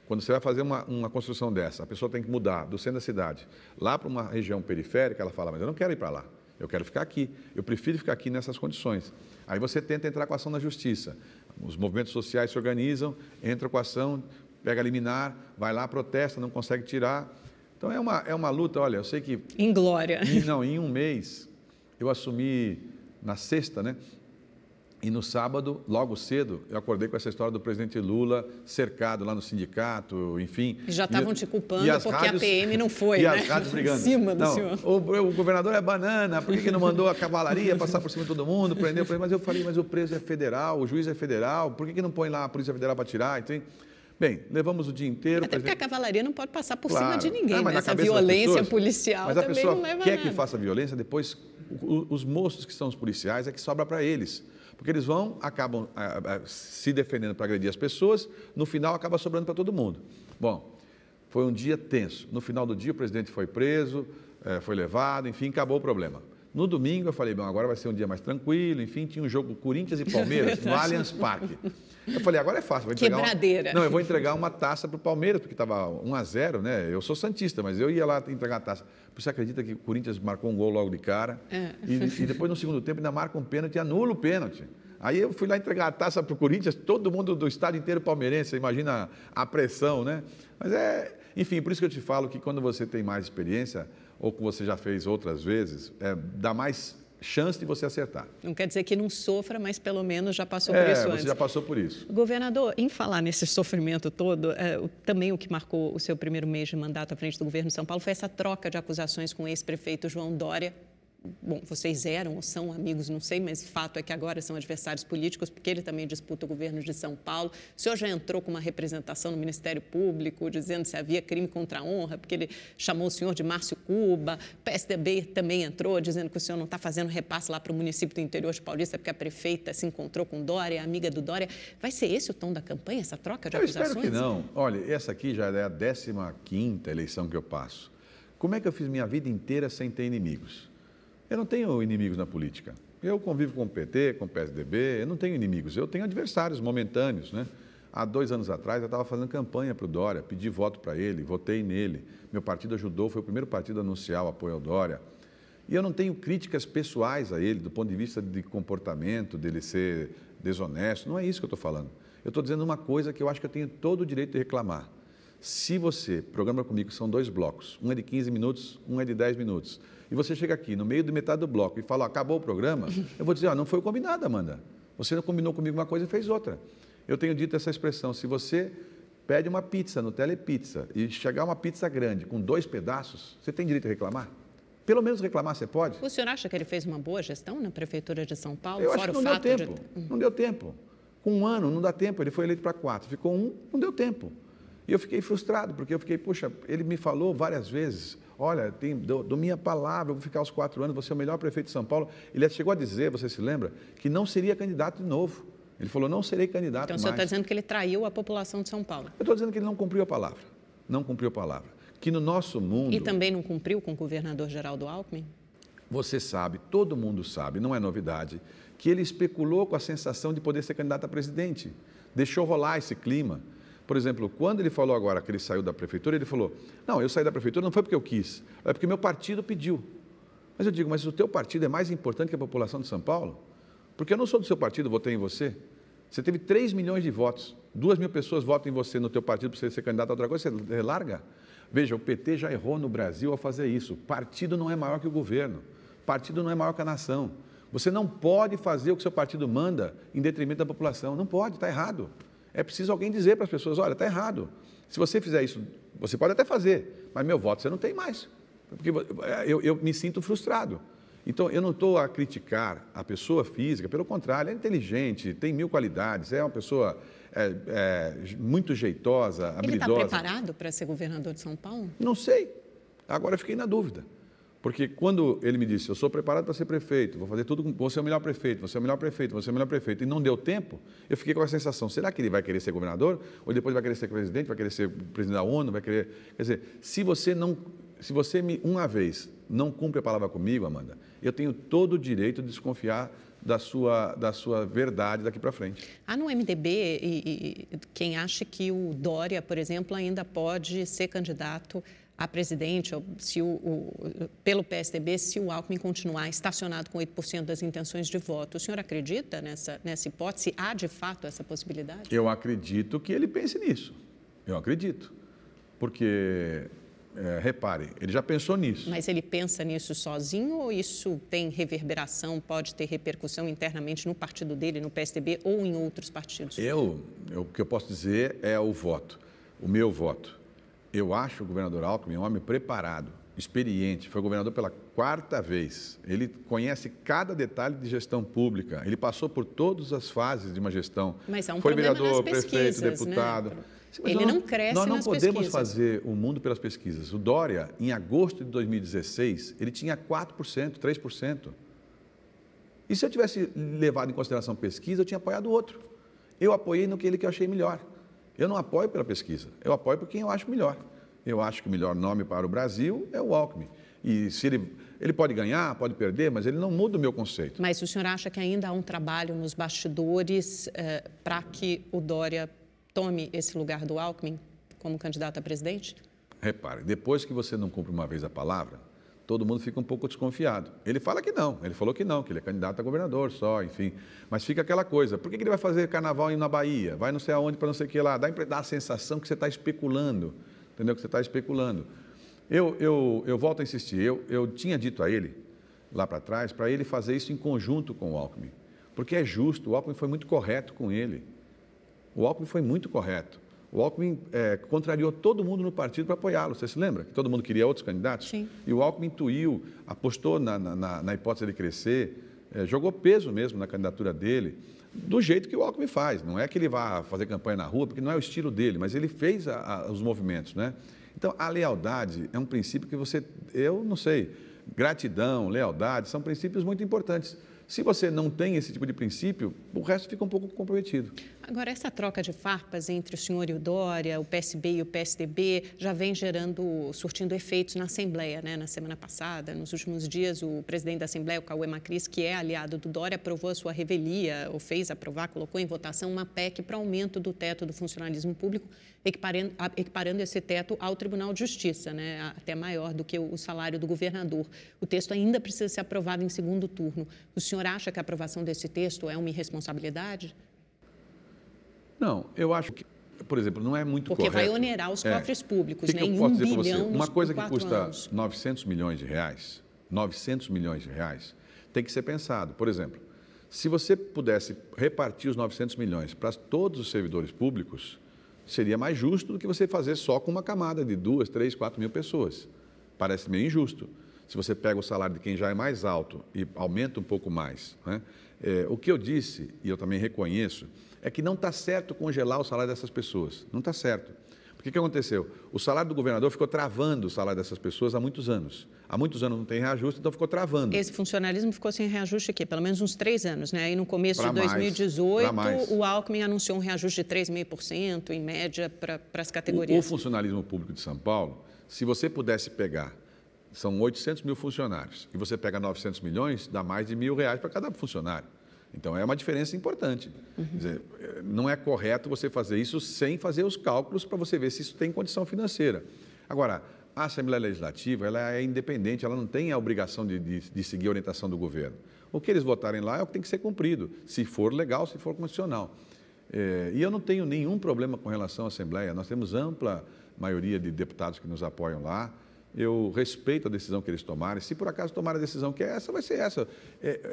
Speaker 2: Quando você vai fazer uma construção dessa, a pessoa tem que mudar do centro da cidade lá para uma região periférica, ela fala, mas eu não quero ir para lá, eu quero ficar aqui, eu prefiro ficar aqui nessas condições. Aí você tenta entrar com a ação na justiça. Os movimentos sociais se organizam, entra com a ação, pega a liminar, vai lá, protesta, não consegue tirar. Então é uma luta, olha, eu sei que...
Speaker 1: Inglória.
Speaker 2: Em um mês, eu assumi na sexta, né? E no sábado, logo cedo, eu acordei com essa história do presidente Lula cercado lá no sindicato, enfim.
Speaker 1: E já estavam te culpando porque
Speaker 2: rádios,
Speaker 1: a PM não foi,
Speaker 2: e
Speaker 1: né?
Speaker 2: as rádios brigando.
Speaker 1: Em cima do
Speaker 2: não,
Speaker 1: senhor.
Speaker 2: O governador é banana, por que não mandou a cavalaria passar por cima de todo mundo, prendeu? Mas eu falei, mas o preso é federal, o juiz é federal, por que não põe lá a Polícia Federal para tirar? Então, bem, levamos o dia inteiro...
Speaker 1: Até porque a cavalaria não pode passar por cima de
Speaker 2: Claro.
Speaker 1: ninguém,
Speaker 2: Mas
Speaker 1: né? Essa
Speaker 2: cabeça das
Speaker 1: violência
Speaker 2: pessoas,
Speaker 1: policial
Speaker 2: mas a
Speaker 1: também
Speaker 2: pessoa
Speaker 1: não leva
Speaker 2: quer
Speaker 1: a nada.
Speaker 2: que faça violência, depois os moços que são os policiais é que sobra para eles. Porque eles acabam se defendendo para agredir as pessoas, no final acaba sobrando para todo mundo. Bom, foi um dia tenso. No final do dia o presidente foi preso, foi levado, enfim, acabou o problema. No domingo eu falei, bom, agora vai ser um dia mais tranquilo, enfim, tinha um jogo Corinthians e Palmeiras no Allianz Parque. Eu falei, agora é fácil. Vou entregar
Speaker 1: Quebradeira.
Speaker 2: eu vou entregar uma taça para o Palmeiras, porque estava 1-0, né? Eu sou santista, mas eu ia lá entregar a taça. Você acredita que o Corinthians marcou um gol logo de cara? E depois, no segundo tempo, ainda marca um pênalti e anula o pênalti. Aí eu fui lá entregar a taça para o Corinthians, todo mundo do estádio inteiro palmeirense, imagina a pressão, né? Mas enfim, por isso que eu te falo que quando você tem mais experiência, ou que você já fez outras vezes, dá mais chance de você acertar.
Speaker 1: Não quer dizer que não sofra, mas pelo menos já passou por isso antes.
Speaker 2: Você já passou por isso.
Speaker 1: Governador, em falar nesse sofrimento todo, também o que marcou o seu primeiro mês de mandato à frente do governo de São Paulo foi essa troca de acusações com o ex-prefeito João Dória. Bom, vocês eram ou são amigos, não sei, mas fato é que agora são adversários políticos, porque ele também disputa o governo de São Paulo. O senhor já entrou com uma representação no Ministério Público, dizendo se havia crime contra a honra, porque ele chamou o senhor de Márcio Cuba. O PSDB também entrou, dizendo que o senhor não está fazendo repasse lá para o município do interior de Paulista, porque a prefeita se encontrou com Dória, amiga do Dória. Vai ser esse o tom da campanha, essa troca de acusações?
Speaker 2: Eu espero que não. Olha, essa aqui já é a 15ª eleição que eu passo. Como é que eu fiz minha vida inteira sem ter inimigos? Eu não tenho inimigos na política. Eu convivo com o PT, com o PSDB, eu não tenho inimigos, eu tenho adversários momentâneos, né? Há 2 anos atrás eu estava fazendo campanha para o Dória, pedi voto para ele, votei nele. Meu partido ajudou, foi o primeiro partido a anunciar o apoio ao Dória. E eu não tenho críticas pessoais a ele, do ponto de vista de comportamento, dele ser desonesto, não é isso que eu estou falando. Eu estou dizendo uma coisa que eu acho que eu tenho todo o direito de reclamar. Se você programa comigo, são 2 blocos, um é de 15 minutos, um é de 10 minutos, e você chega aqui no meio de metade do bloco e fala, acabou o programa, eu vou dizer, não foi o combinado, Amanda. Você não combinou comigo uma coisa e fez outra. Eu tenho dito essa expressão, se você pede uma pizza no Telepizza e chegar uma pizza grande com 2 pedaços, você tem direito a reclamar? Pelo menos reclamar você pode?
Speaker 1: O senhor acha que ele fez uma boa gestão na Prefeitura de São Paulo?
Speaker 2: Eu acho que não deu tempo, não deu tempo. Com 1 ano não dá tempo, ele foi eleito para 4, ficou 1, não deu tempo. E eu fiquei frustrado, porque eu fiquei, puxa, ele me falou várias vezes, olha, dou minha palavra, eu vou ficar os 4 anos, vou ser o melhor prefeito de São Paulo. Ele chegou a dizer, você se lembra, que não seria candidato de novo. Ele falou, não serei candidato mais.
Speaker 1: Então o senhor está dizendo que ele traiu a população de São Paulo?
Speaker 2: Eu estou dizendo que ele não cumpriu a palavra, não cumpriu a palavra. Que no nosso mundo...
Speaker 1: E também não cumpriu com o governador Geraldo Alckmin?
Speaker 2: Você sabe, todo mundo sabe, não é novidade, que ele especulou com a sensação de poder ser candidato a presidente. Deixou rolar esse clima. Por exemplo, quando ele falou agora que ele saiu da prefeitura, ele falou, não, eu saí da prefeitura não foi porque eu quis, é porque meu partido pediu. Mas eu digo, mas o teu partido é mais importante que a população de São Paulo? Porque eu não sou do seu partido, votei em você. Você teve 3 milhões de votos, 2 mil pessoas votam em você no teu partido para você ser candidato a outra coisa, você larga? Veja, o PT já errou no Brasil ao fazer isso. Partido não é maior que o governo. Partido não é maior que a nação. Você não pode fazer o que seu partido manda em detrimento da população. Não pode, está errado. É preciso alguém dizer para as pessoas, olha, está errado. Se você fizer isso, você pode até fazer, mas meu voto você não tem mais. Porque eu me sinto frustrado. Então, eu não estou a criticar a pessoa física, pelo contrário, é inteligente, tem 1000 qualidades, é uma pessoa muito jeitosa, habilidosa.
Speaker 1: Ele está preparado para ser governador de São Paulo?
Speaker 2: Não sei. Agora eu fiquei na dúvida. Porque quando ele me disse, eu sou preparado para ser prefeito, vou fazer tudo, vou ser o melhor prefeito, vou ser o melhor prefeito, vou ser o melhor prefeito, e não deu tempo, eu fiquei com a sensação, será que ele vai querer ser governador? Ou depois vai querer ser presidente, vai querer ser presidente da ONU, vai querer... Quer dizer, se você uma vez não cumpre a palavra comigo, Amanda, eu tenho todo o direito de desconfiar da sua verdade daqui para frente.
Speaker 1: Há no MDB quem acha que o Dória, por exemplo, ainda pode ser candidato a presidente pelo PSDB se o Alckmin continuar estacionado com 8% das intenções de voto. O senhor acredita nessa hipótese? Há, de fato, essa possibilidade?
Speaker 2: Eu acredito que ele pense nisso. Eu acredito. Porque, repare, ele já pensou nisso.
Speaker 1: Mas ele pensa nisso sozinho ou isso tem reverberação, pode ter repercussão internamente no partido dele, no PSDB ou em outros partidos?
Speaker 2: O que eu posso dizer é o voto, o meu voto. Eu acho o governador Alckmin um homem preparado, experiente, foi governador pela 4ª vez. Ele conhece cada detalhe de gestão pública, ele passou por todas as fases de uma gestão.
Speaker 1: Mas há um
Speaker 2: foi
Speaker 1: problema
Speaker 2: vereador,
Speaker 1: nas pesquisas,
Speaker 2: prefeito, deputado.
Speaker 1: Né?
Speaker 2: Sim,
Speaker 1: ele não cresce nas pesquisas.
Speaker 2: Nós não podemos fazer o mundo pelas pesquisas. O Dória, em agosto de 2016, ele tinha 4%, 3%. E se eu tivesse levado em consideração pesquisa, eu tinha apoiado o outro. Eu apoiei no que eu achei melhor. Eu não apoio pela pesquisa, eu apoio por quem eu acho melhor. Eu acho que o melhor nome para o Brasil é o Alckmin. E se ele pode ganhar, pode perder, mas ele não muda o meu conceito.
Speaker 1: Mas o senhor acha que ainda há um trabalho nos bastidores para que o Dória tome esse lugar do Alckmin como candidato a presidente?
Speaker 2: Repare, depois que você não cumpre uma vez a palavra, todo mundo fica um pouco desconfiado. Ele fala que não, ele falou que não, que ele é candidato a governador só, enfim. Mas fica aquela coisa, por que ele vai fazer carnaval na Bahia? Vai não sei aonde para não sei o que lá? Dá a sensação que você está especulando, entendeu? Que você está especulando. Eu volto a insistir, eu tinha dito a ele, lá para trás, para ele fazer isso em conjunto com o Alckmin, porque é justo, o Alckmin foi muito correto com ele. O Alckmin foi muito correto. O Alckmin contrariou todo mundo no partido para apoiá-lo. Você se lembra? Que todo mundo queria outros candidatos?
Speaker 1: Sim.
Speaker 2: E o Alckmin intuiu, apostou na hipótese de crescer, jogou peso mesmo na candidatura dele, do jeito que o Alckmin faz. Não é que ele vá fazer campanha na rua, porque não é o estilo dele, mas ele fez os movimentos, né? Então, a lealdade é um princípio que eu não sei, gratidão, lealdade, são princípios muito importantes. Se você não tem esse tipo de princípio, o resto fica um pouco comprometido.
Speaker 1: Agora, essa troca de farpas entre o senhor e o Dória, o PSB e o PSDB, já vem surtindo efeitos na Assembleia, né? Na semana passada, nos últimos dias, o presidente da Assembleia, o Cauê Macris, que é aliado do Dória, aprovou a sua revelia, ou fez aprovar, colocou em votação uma PEC para aumento do teto do funcionalismo público, equiparando esse teto ao Tribunal de Justiça, né? Até maior do que o salário do governador. O texto ainda precisa ser aprovado em segundo turno. O senhor acha que a aprovação desse texto é uma irresponsabilidade?
Speaker 2: Não, eu acho que, por exemplo, não é muito correto.
Speaker 1: Porque vai onerar os cofres públicos, né?
Speaker 2: Em 1 bilhão nos 4 anos.
Speaker 1: Uma
Speaker 2: coisa que custa 900 milhões de reais, tem que ser pensado. Por exemplo, se você pudesse repartir os 900 milhões para todos os servidores públicos, seria mais justo do que você fazer só com uma camada de 2, 3, 4 mil pessoas. Parece meio injusto. Se você pega o salário de quem já é mais alto e aumenta um pouco mais, né? O que eu disse, e eu também reconheço, é que não está certo congelar o salário dessas pessoas. Não está certo. Porque o que aconteceu? O salário do governador ficou travando o salário dessas pessoas há muitos anos. Há muitos anos não tem reajuste, então ficou travando.
Speaker 1: Esse funcionalismo ficou sem reajuste aqui, pelo menos uns 3 anos, né? Aí no começo de 2018, o Alckmin anunciou um reajuste de 3,5%, em média, para as categorias.
Speaker 2: O funcionalismo público de São Paulo, se você pudesse pegar, são 800 mil funcionários, e você pega 900 milhões, dá mais de R$1.000 para cada funcionário. Então, é uma diferença importante. Quer dizer, não é correto você fazer isso sem fazer os cálculos para você ver se isso tem condição financeira. Agora, a Assembleia Legislativa ela é independente, ela não tem a obrigação de seguir a orientação do governo. O que eles votarem lá é o que tem que ser cumprido, se for legal, se for constitucional. E eu não tenho nenhum problema com relação à Assembleia, nós temos ampla maioria de deputados que nos apoiam lá, eu respeito a decisão que eles tomarem, se por acaso tomarem a decisão que é essa, vai ser essa.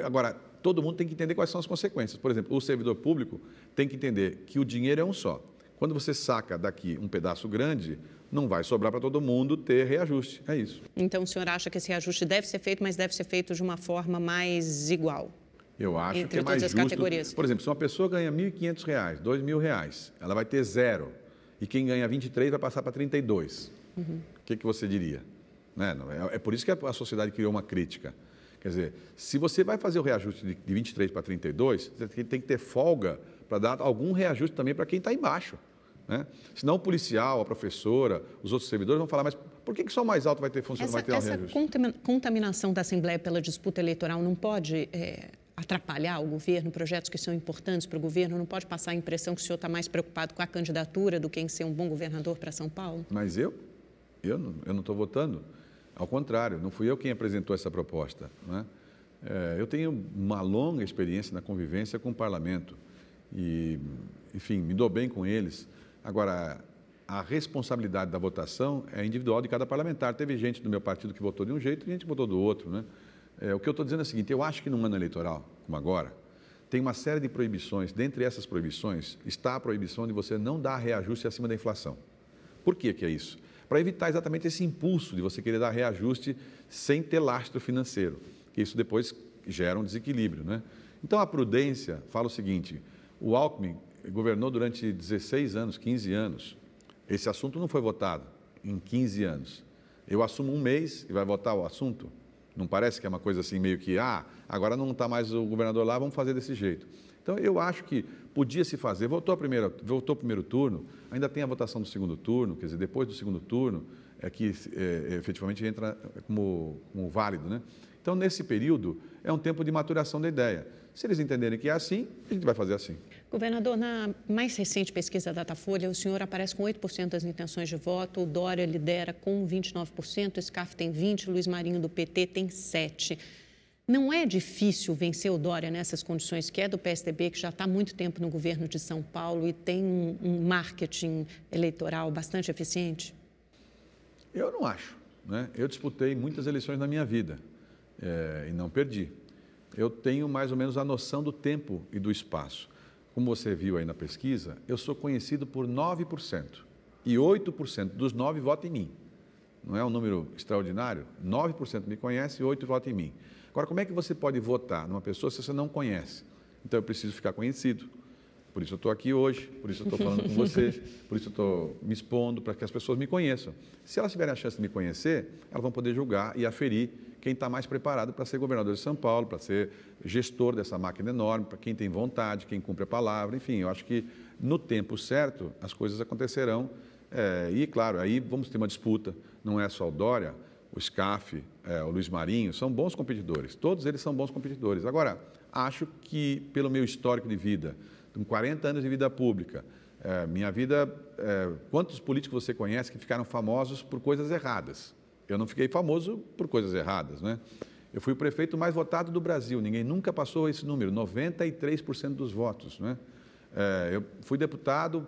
Speaker 2: Agora, todo mundo tem que entender quais são as consequências. Por exemplo, o servidor público tem que entender que o dinheiro é um só. Quando você saca daqui um pedaço grande, não vai sobrar para todo mundo ter reajuste, é isso.
Speaker 1: Então, o senhor acha que esse reajuste deve ser feito, mas deve ser feito de uma forma mais igual?
Speaker 2: Eu acho
Speaker 1: entre
Speaker 2: que é mais
Speaker 1: todas as
Speaker 2: justo.
Speaker 1: Categorias.
Speaker 2: Por exemplo, se uma pessoa ganha R$ 1.500, R$ 2.000, ela vai ter 0. E quem ganha 23 vai passar para 32. O que você diria? É por isso que a sociedade criou uma crítica. Quer dizer, se você vai fazer o reajuste de 23 para 32, você tem que ter folga para dar algum reajuste também para quem está embaixo. Senão o policial, a professora, os outros servidores vão falar, mas por que só o mais alto vai ter funcionário, vai ter um reajuste?
Speaker 1: Essa contaminação da Assembleia pela disputa eleitoral não pode atrapalhar o governo, projetos que são importantes para o governo, não pode passar a impressão que o senhor está mais preocupado com a candidatura do que em ser um bom governador para São Paulo?
Speaker 2: Mas eu não estou votando. Ao contrário, não fui eu quem apresentou essa proposta. Eu tenho uma longa experiência na convivência com o parlamento e, enfim, me dou bem com eles. Agora, a responsabilidade da votação é individual de cada parlamentar. Teve gente do meu partido que votou de um jeito e gente que votou do outro. O que eu estou dizendo é o seguinte, eu acho que num ano eleitoral, como agora, tem uma série de proibições. Dentre essas proibições está a proibição de você não dar reajuste acima da inflação. Por que é isso? Para evitar exatamente esse impulso de você querer dar reajuste sem ter lastro financeiro, que isso depois gera um desequilíbrio. Então, a prudência fala o seguinte, o Alckmin governou durante 16 anos, 15 anos, esse assunto não foi votado em 15 anos. Eu assumo um mês e vai votar o assunto? Não parece que é uma coisa assim meio que, agora não está mais o governador lá, vamos fazer desse jeito. Então, eu acho que podia se fazer, voltou o primeiro turno, ainda tem a votação do segundo turno, quer dizer, depois do segundo turno é que efetivamente entra como válido. Então, nesse período, é um tempo de maturação da ideia. Se eles entenderem que é assim, a gente vai fazer assim.
Speaker 1: Governador, na mais recente pesquisa da Datafolha, o senhor aparece com 8% das intenções de voto, o Dória lidera com 29%, o SCAF tem 20%, Luiz Marinho do PT tem 7%. Não é difícil vencer o Dória nessas condições, que é do PSDB, que já está há muito tempo no governo de São Paulo e tem um marketing eleitoral bastante eficiente?
Speaker 2: Eu não acho. Eu disputei muitas eleições na minha vida e não perdi. Eu tenho mais ou menos a noção do tempo e do espaço. Como você viu aí na pesquisa, eu sou conhecido por 9% e 8% dos 9 votam em mim. Não é um número extraordinário? 9% me conhece e 8% votam em mim. Agora, como é que você pode votar numa pessoa se você não conhece? Então, eu preciso ficar conhecido. Por isso eu estou aqui hoje, por isso eu estou falando com você, por isso eu estou me expondo, para que as pessoas me conheçam. Se elas tiverem a chance de me conhecer, elas vão poder julgar e aferir quem está mais preparado para ser governador de São Paulo, para ser gestor dessa máquina enorme, para quem tem vontade, quem cumpre a palavra. Enfim, eu acho que no tempo certo as coisas acontecerão. E, claro, aí vamos ter uma disputa, não é só o Dória, o SCAF, o Luiz Marinho, são bons competidores, todos eles são bons competidores. Agora, acho que pelo meu histórico de vida, com 40 anos de vida pública, minha vida, quantos políticos você conhece que ficaram famosos por coisas erradas? Eu não fiquei famoso por coisas erradas, Eu fui o prefeito mais votado do Brasil, ninguém nunca passou esse número, 93% dos votos, Eu fui deputado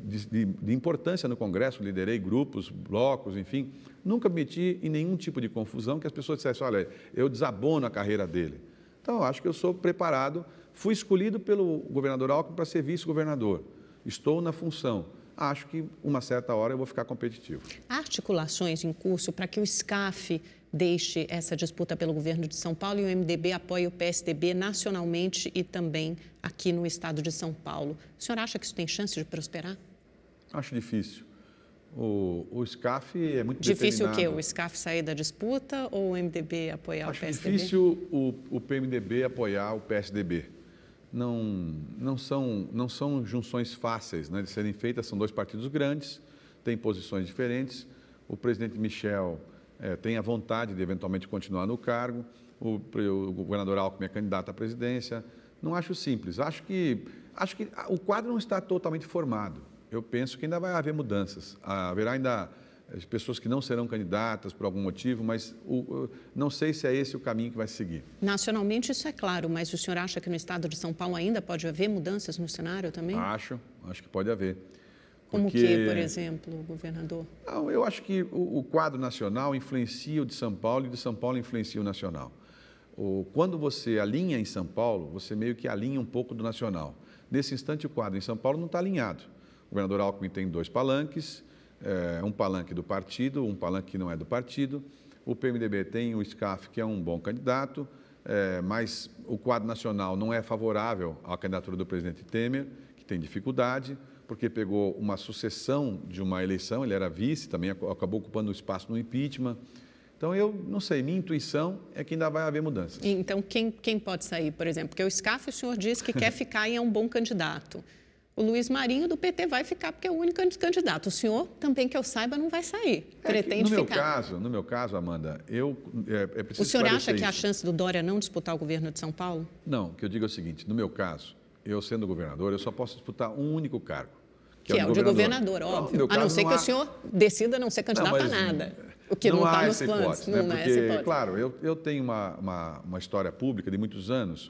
Speaker 2: de importância no Congresso, liderei grupos, blocos, enfim, nunca me meti em nenhum tipo de confusão que as pessoas dissessem, olha, eu desabono a carreira dele. Então, eu acho que eu sou preparado, fui escolhido pelo governador Alckmin para ser vice-governador, estou na função. Acho que, uma certa hora, eu vou ficar competitivo.
Speaker 1: Há articulações em curso para que o SCAF deixe essa disputa pelo governo de São Paulo e o MDB apoie o PSDB nacionalmente e também aqui no estado de São Paulo. O senhor acha que isso tem chance de prosperar?
Speaker 2: Acho difícil. O SCAF é muito
Speaker 1: difícil
Speaker 2: determinado.
Speaker 1: O quê? O SCAF sair da disputa ou o MDB apoiar o PSDB?
Speaker 2: Acho difícil o PMDB apoiar o PSDB. Não são junções fáceis de serem feitas, são dois partidos grandes, têm posições diferentes. O presidente Michel tem a vontade de eventualmente continuar no cargo, o governador Alckmin é candidato à presidência. Não acho simples, acho que o quadro não está totalmente formado. Eu penso que ainda vai haver mudanças, haverá ainda as pessoas que não serão candidatas por algum motivo, mas não sei se é esse o caminho que vai se seguir.
Speaker 1: Nacionalmente isso é claro, mas o senhor acha que no estado de São Paulo ainda pode haver mudanças no cenário também?
Speaker 2: Acho que pode haver.
Speaker 1: Como que, por exemplo, governador?
Speaker 2: Não, eu acho que o quadro nacional influencia o de São Paulo e o de São Paulo influencia o nacional. Quando você alinha em São Paulo, você meio que alinha um pouco do nacional. Nesse instante, o quadro em São Paulo não está alinhado. O governador Alckmin tem 2 palanques, um palanque do partido, um palanque que não é do partido. O PMDB tem o SCAF, que é um bom candidato, mas o quadro nacional não é favorável à candidatura do presidente Temer, que tem dificuldade, porque pegou uma sucessão de uma eleição, ele era vice, também acabou ocupando o espaço no impeachment. Então, eu não sei, minha intuição é que ainda vai haver mudanças.
Speaker 1: Então, quem pode sair, por exemplo? Porque o SCAF, o senhor disse que quer ficar e é um bom candidato. O Luiz Marinho, do PT, vai ficar porque é o único candidato. O senhor, também que eu saiba, não vai sair. Pretende ficar.
Speaker 2: No meu caso, Amanda, é preciso
Speaker 1: O senhor acha que
Speaker 2: isso.
Speaker 1: há chance do Dória não disputar o governo de São Paulo?
Speaker 2: Não, o que eu digo é o seguinte, no meu caso, eu sendo governador, eu só posso disputar um único cargo.
Speaker 1: Que é o de governador, óbvio. A não ser que o senhor decida não ser candidato a nada. O que não está nos planos.
Speaker 2: Não é essa hipótese. Claro, eu tenho uma história pública de muitos anos,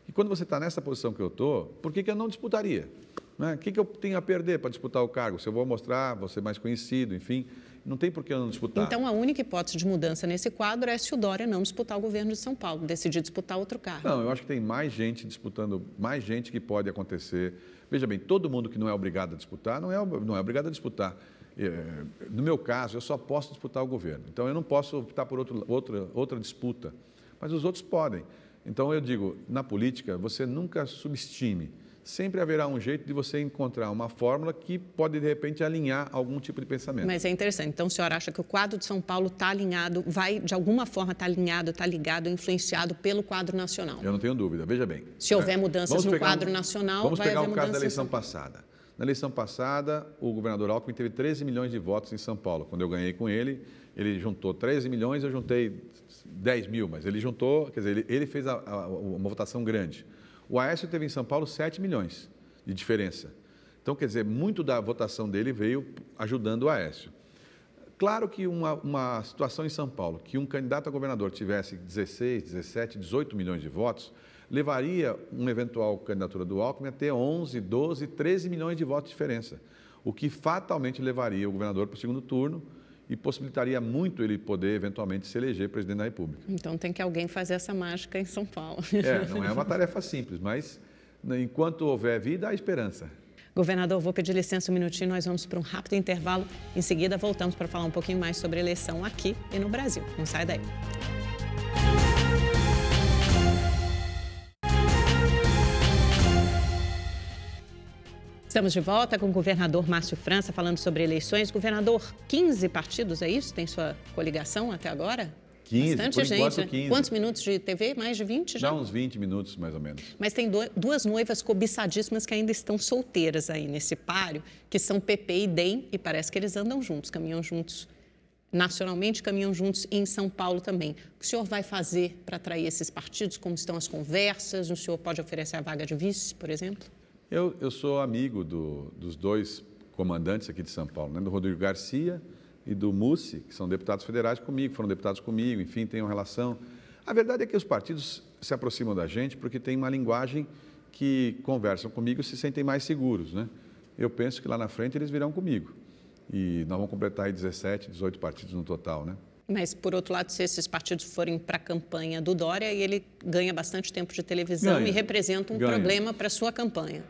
Speaker 2: e quando você está nessa posição que eu estou, por que eu não disputaria? Né? O que eu tenho a perder para disputar o cargo? Se eu vou mostrar, vou ser mais conhecido, enfim, não tem por que eu não disputar.
Speaker 1: Então, a única hipótese de mudança nesse quadro é se o Dória não disputar o governo de São Paulo, decidir disputar outro cargo.
Speaker 2: Não, eu acho que tem mais gente disputando, mais gente que pode acontecer. Veja bem, todo mundo que não é obrigado a disputar, não é obrigado a disputar. No meu caso, eu só posso disputar o governo. Então, eu não posso optar por outra disputa, mas os outros podem. Então, eu digo, na política, você nunca subestime. Sempre haverá um jeito de você encontrar uma fórmula que pode, de repente, alinhar algum tipo de pensamento.
Speaker 1: Mas é interessante. Então, o senhor acha que o quadro de São Paulo está alinhado, vai, de alguma forma, estar alinhado, está ligado, influenciado pelo quadro nacional?
Speaker 2: Eu não tenho dúvida. Veja bem.
Speaker 1: Se houver mudanças no quadro nacional,
Speaker 2: vamos
Speaker 1: vai haver
Speaker 2: pegar o caso da
Speaker 1: mudanças.
Speaker 2: eleição passada. Na eleição passada, o governador Alckmin teve 13 milhões de votos em São Paulo. Quando eu ganhei com ele, ele juntou 13 milhões, eu juntei 10 mil, mas ele juntou, quer dizer, ele fez uma votação grande. O Aécio teve em São Paulo 7 milhões de diferença. Então, quer dizer, muito da votação dele veio ajudando o Aécio. Claro que uma situação em São Paulo, que um candidato a governador tivesse 16, 17, 18 milhões de votos, levaria uma eventual candidatura do Alckmin a ter 11, 12, 13 milhões de votos de diferença, o que fatalmente levaria o governador para o segundo turno e possibilitaria muito ele poder, eventualmente, se eleger presidente da República.
Speaker 1: Então, tem que alguém fazer essa mágica em São Paulo.
Speaker 2: Não é uma tarefa simples, mas enquanto houver vida, há esperança.
Speaker 1: Governador, vou pedir licença um minutinho, nós vamos para um rápido intervalo. Em seguida, voltamos para falar um pouquinho mais sobre a eleição aqui e no Brasil. Não sai daí. Estamos de volta com o governador Márcio França falando sobre eleições. Governador, 15 partidos, é isso? Tem sua coligação até agora?
Speaker 2: 15,
Speaker 1: bastante
Speaker 2: por
Speaker 1: gente,
Speaker 2: enquanto,
Speaker 1: né?
Speaker 2: 15.
Speaker 1: Quantos minutos de TV? Mais de 20 já?
Speaker 2: Dá uns 20 minutos, mais ou menos.
Speaker 1: Mas tem duas noivas cobiçadíssimas que ainda estão solteiras aí nesse páreo, que são PP e DEM, e parece que eles andam juntos, caminham juntos nacionalmente, caminham juntos em São Paulo também. O que o senhor vai fazer para atrair esses partidos? Como estão as conversas? O senhor pode oferecer a vaga de vice, por exemplo?
Speaker 2: Eu sou amigo dos dois comandantes aqui de São Paulo, né? Do Rodrigo Garcia e do Mussi, que são deputados federais comigo, foram deputados comigo, enfim, têm uma relação. A verdade é que os partidos se aproximam da gente porque tem uma linguagem que conversam comigo e se sentem mais seguros, né? Eu penso que lá na frente eles virão comigo. E nós vamos completar aí 17, 18 partidos no total, né?
Speaker 1: Mas, por outro lado, se esses partidos forem para a campanha do Dória, ele ganha bastante tempo de televisão e representa um problema para a ssua campanha.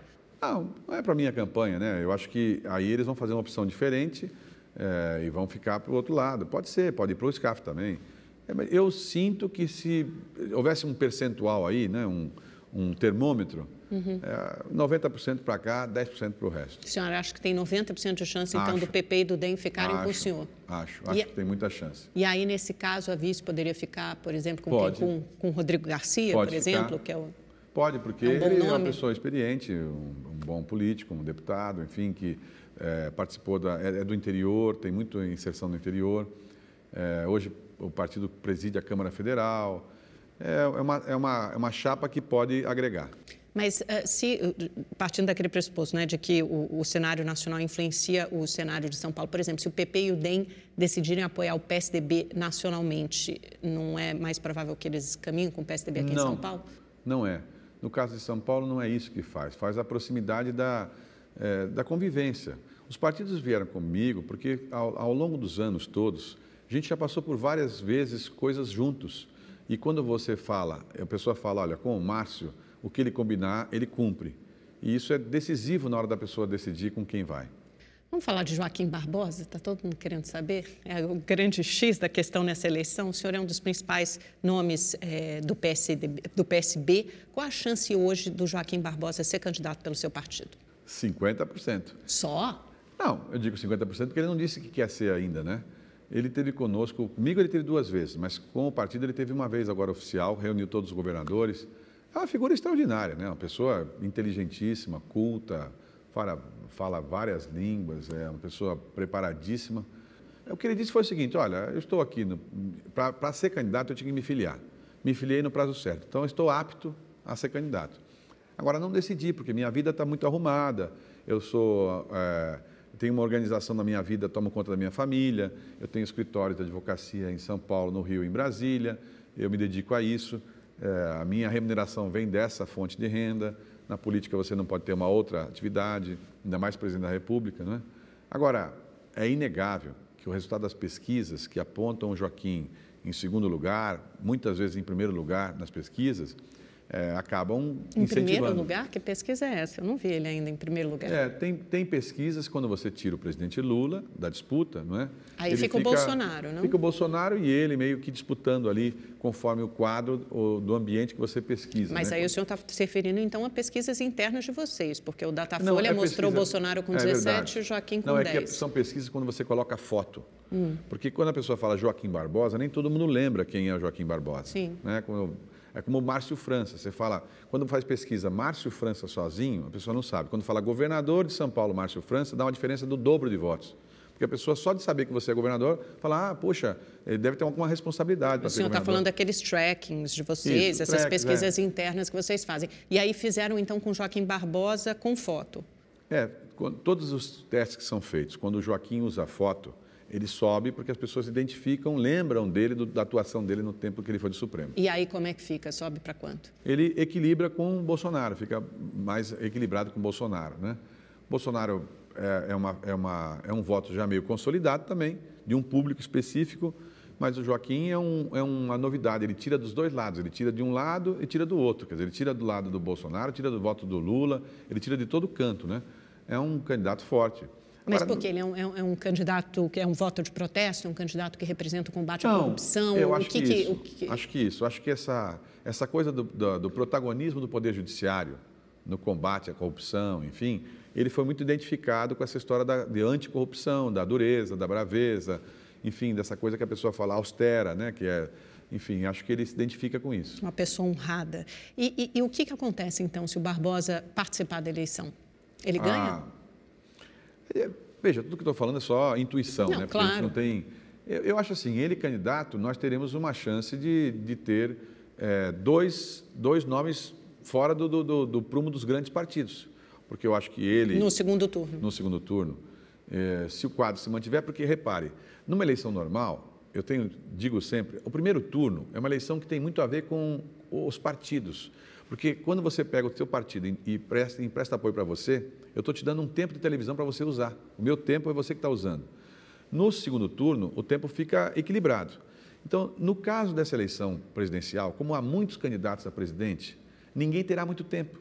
Speaker 2: Não é para a minha campanha, né? Eu acho que aí eles vão fazer uma opção diferente e vão ficar para o outro lado. Pode ser, pode ir para o SCAF também. Mas eu sinto que se houvesse um percentual aí, né? Um termômetro, 90% para cá, 10% para o resto.
Speaker 1: O senhor acha que tem 90% de chance, então, do PP e do DEM ficarem com o senhor?
Speaker 2: Acho que tem muita chance.
Speaker 1: E aí, nesse caso, a vice poderia ficar, por exemplo, com o Rodrigo Garcia, por exemplo, que é o...
Speaker 2: Pode, porque ele é uma pessoa experiente, um bom político, um deputado, enfim, que participou é do interior, tem muita inserção no interior. Hoje o partido preside a Câmara Federal. É uma chapa que pode agregar.
Speaker 1: Mas partindo daquele pressuposto, né, de que o cenário nacional influencia o cenário de São Paulo, por exemplo, se o PP e o DEM decidirem apoiar o PSDB nacionalmente, não é mais provável que eles caminhem com o PSDB aqui em São Paulo?
Speaker 2: Não é. No caso de São Paulo, não é isso que faz a proximidade da convivência. Os partidos vieram comigo porque, ao longo dos anos todos, a gente já passou por várias vezes coisas juntos. E quando você fala, a pessoa fala, olha, com o Márcio, o que ele combinar, ele cumpre. E isso é decisivo na hora da pessoa decidir com quem vai.
Speaker 1: Vamos falar de Joaquim Barbosa? Está todo mundo querendo saber? É o grande X da questão nessa eleição. O senhor é um dos principais nomes do PSB. Qual a chance hoje do Joaquim Barbosa ser candidato pelo seu partido?
Speaker 2: 50%.
Speaker 1: Só?
Speaker 2: Não, eu digo 50% porque ele não disse que quer ser ainda, né? Ele teve conosco, comigo ele teve 2 vezes, mas com o partido ele teve uma vez agora oficial, reuniu todos os governadores. É uma figura extraordinária, né? Uma pessoa inteligentíssima, culta, fala várias línguas, é uma pessoa preparadíssima. O que ele disse foi o seguinte, olha, eu estou aqui, para ser candidato eu tinha que me filiar. Me filiei no prazo certo, então eu estou apto a ser candidato. Agora, não decidi, porque minha vida está muito arrumada, eu tenho uma organização na minha vida, tomo conta da minha família, eu tenho escritórios de advocacia em São Paulo, no Rio e em Brasília, eu me dedico a isso, a minha remuneração vem dessa fonte de renda, na política você não pode ter uma outra atividade, ainda mais presidente da República, não é? Agora, é inegável que o resultado das pesquisas que apontam o Joaquim em segundo lugar, muitas vezes em primeiro lugar nas pesquisas, acabam incentivando.
Speaker 1: Em primeiro lugar? Que pesquisa é essa? Eu não vi ele ainda em primeiro lugar.
Speaker 2: Tem pesquisas, quando você tira o presidente Lula da disputa, não é?
Speaker 1: Aí fica o Bolsonaro, não?
Speaker 2: Fica o Bolsonaro e ele meio que disputando ali, conforme o quadro do ambiente que você pesquisa.
Speaker 1: Mas
Speaker 2: né?
Speaker 1: aí o senhor está se referindo, então, a pesquisas internas de vocês, porque o Datafolha mostrou o Bolsonaro com 17 e o Joaquim com 10.
Speaker 2: Não, é que são pesquisas quando você coloca foto. Porque quando a pessoa fala Joaquim Barbosa, nem todo mundo lembra quem é o Joaquim Barbosa.
Speaker 1: Sim.
Speaker 2: Né? É como o Márcio França. Você fala, quando faz pesquisa Márcio França sozinho, a pessoa não sabe. Quando fala governador de São Paulo, Márcio França, dá uma diferença do dobro de votos. Porque a pessoa, só de saber que você é governador, fala, poxa, ele deve ter alguma responsabilidade para ser governador.
Speaker 1: O senhor está falando daqueles trackings de vocês, essas pesquisas internas que vocês fazem. E aí fizeram, então, com Joaquim Barbosa com foto.
Speaker 2: Todos os testes que são feitos, quando o Joaquim usa foto, ele sobe porque as pessoas identificam, lembram dele, da atuação dele no tempo que ele foi do Supremo.
Speaker 1: E aí como é que fica? Sobe para quanto?
Speaker 2: Ele equilibra com o Bolsonaro, fica mais equilibrado com o Bolsonaro, né? Bolsonaro é um voto já meio consolidado também, de um público específico, mas o Joaquim é uma novidade, ele tira dos dois lados, ele tira de um lado e tira do outro, quer dizer, ele tira do lado do Bolsonaro, tira do voto do Lula, ele tira de todo canto, né? É um candidato forte.
Speaker 1: Mas porque ele é um candidato que é um voto de protesto, um candidato que representa o combate à corrupção?
Speaker 2: Eu acho Acho que essa coisa do protagonismo do Poder Judiciário no combate à corrupção, enfim, ele foi muito identificado com essa história de anticorrupção, da dureza, da braveza, enfim, dessa coisa que a pessoa fala austera, né? Enfim, acho que ele se identifica com isso.
Speaker 1: Uma pessoa honrada. E o que acontece, então, se o Barbosa participar da eleição? Ele ganha?
Speaker 2: Veja, tudo que eu estou falando é só intuição, né? Porque
Speaker 1: claro.
Speaker 2: A gente não tem... Eu acho assim, ele candidato, nós teremos uma chance de ter dois nomes fora do prumo dos grandes partidos. Porque eu acho que ele...
Speaker 1: No segundo turno.
Speaker 2: No segundo turno. Se o quadro se mantiver, porque, repare, numa eleição normal, digo sempre, o primeiro turno é uma eleição que tem muito a ver com os partidos. Porque quando você pega o seu partido e empresta apoio para você, eu estou te dando um tempo de televisão para você usar. O meu tempo é você que está usando. No segundo turno, o tempo fica equilibrado. Então, no caso dessa eleição presidencial, como há muitos candidatos a presidente, ninguém terá muito tempo.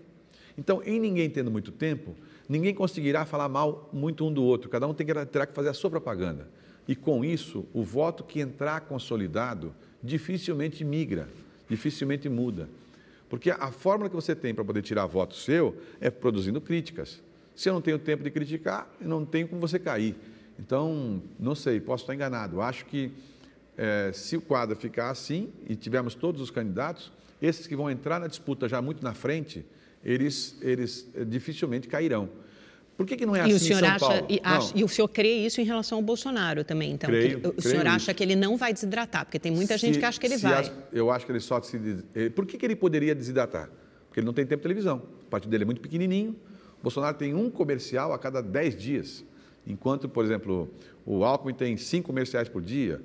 Speaker 2: Então, em ninguém tendo muito tempo, ninguém conseguirá falar mal muito um do outro. Cada um terá que fazer a sua propaganda. E, com isso, o voto que entrar consolidado dificilmente migra, dificilmente muda. Porque a fórmula que você tem para poder tirar voto seu é produzindo críticas. Se eu não tenho tempo de criticar, eu não tenho como você cair. Então, não sei, posso estar enganado. Acho que se o quadro ficar assim e tivermos todos os candidatos, esses que vão entrar na disputa já muito na frente, eles dificilmente cairão. Por que não é assim em São Paulo?
Speaker 1: E o senhor crê isso em relação ao Bolsonaro também, então?
Speaker 2: Creio
Speaker 1: o senhor acha que ele não vai desidratar? Porque tem muita gente que acha que ele vai.
Speaker 2: Eu acho que ele só Por que ele poderia desidratar? porque ele não tem tempo de televisão. O partido dele é muito pequenininho. O Bolsonaro tem um comercial a cada 10 dias, enquanto, por exemplo, o Alckmin tem 5 comerciais por dia.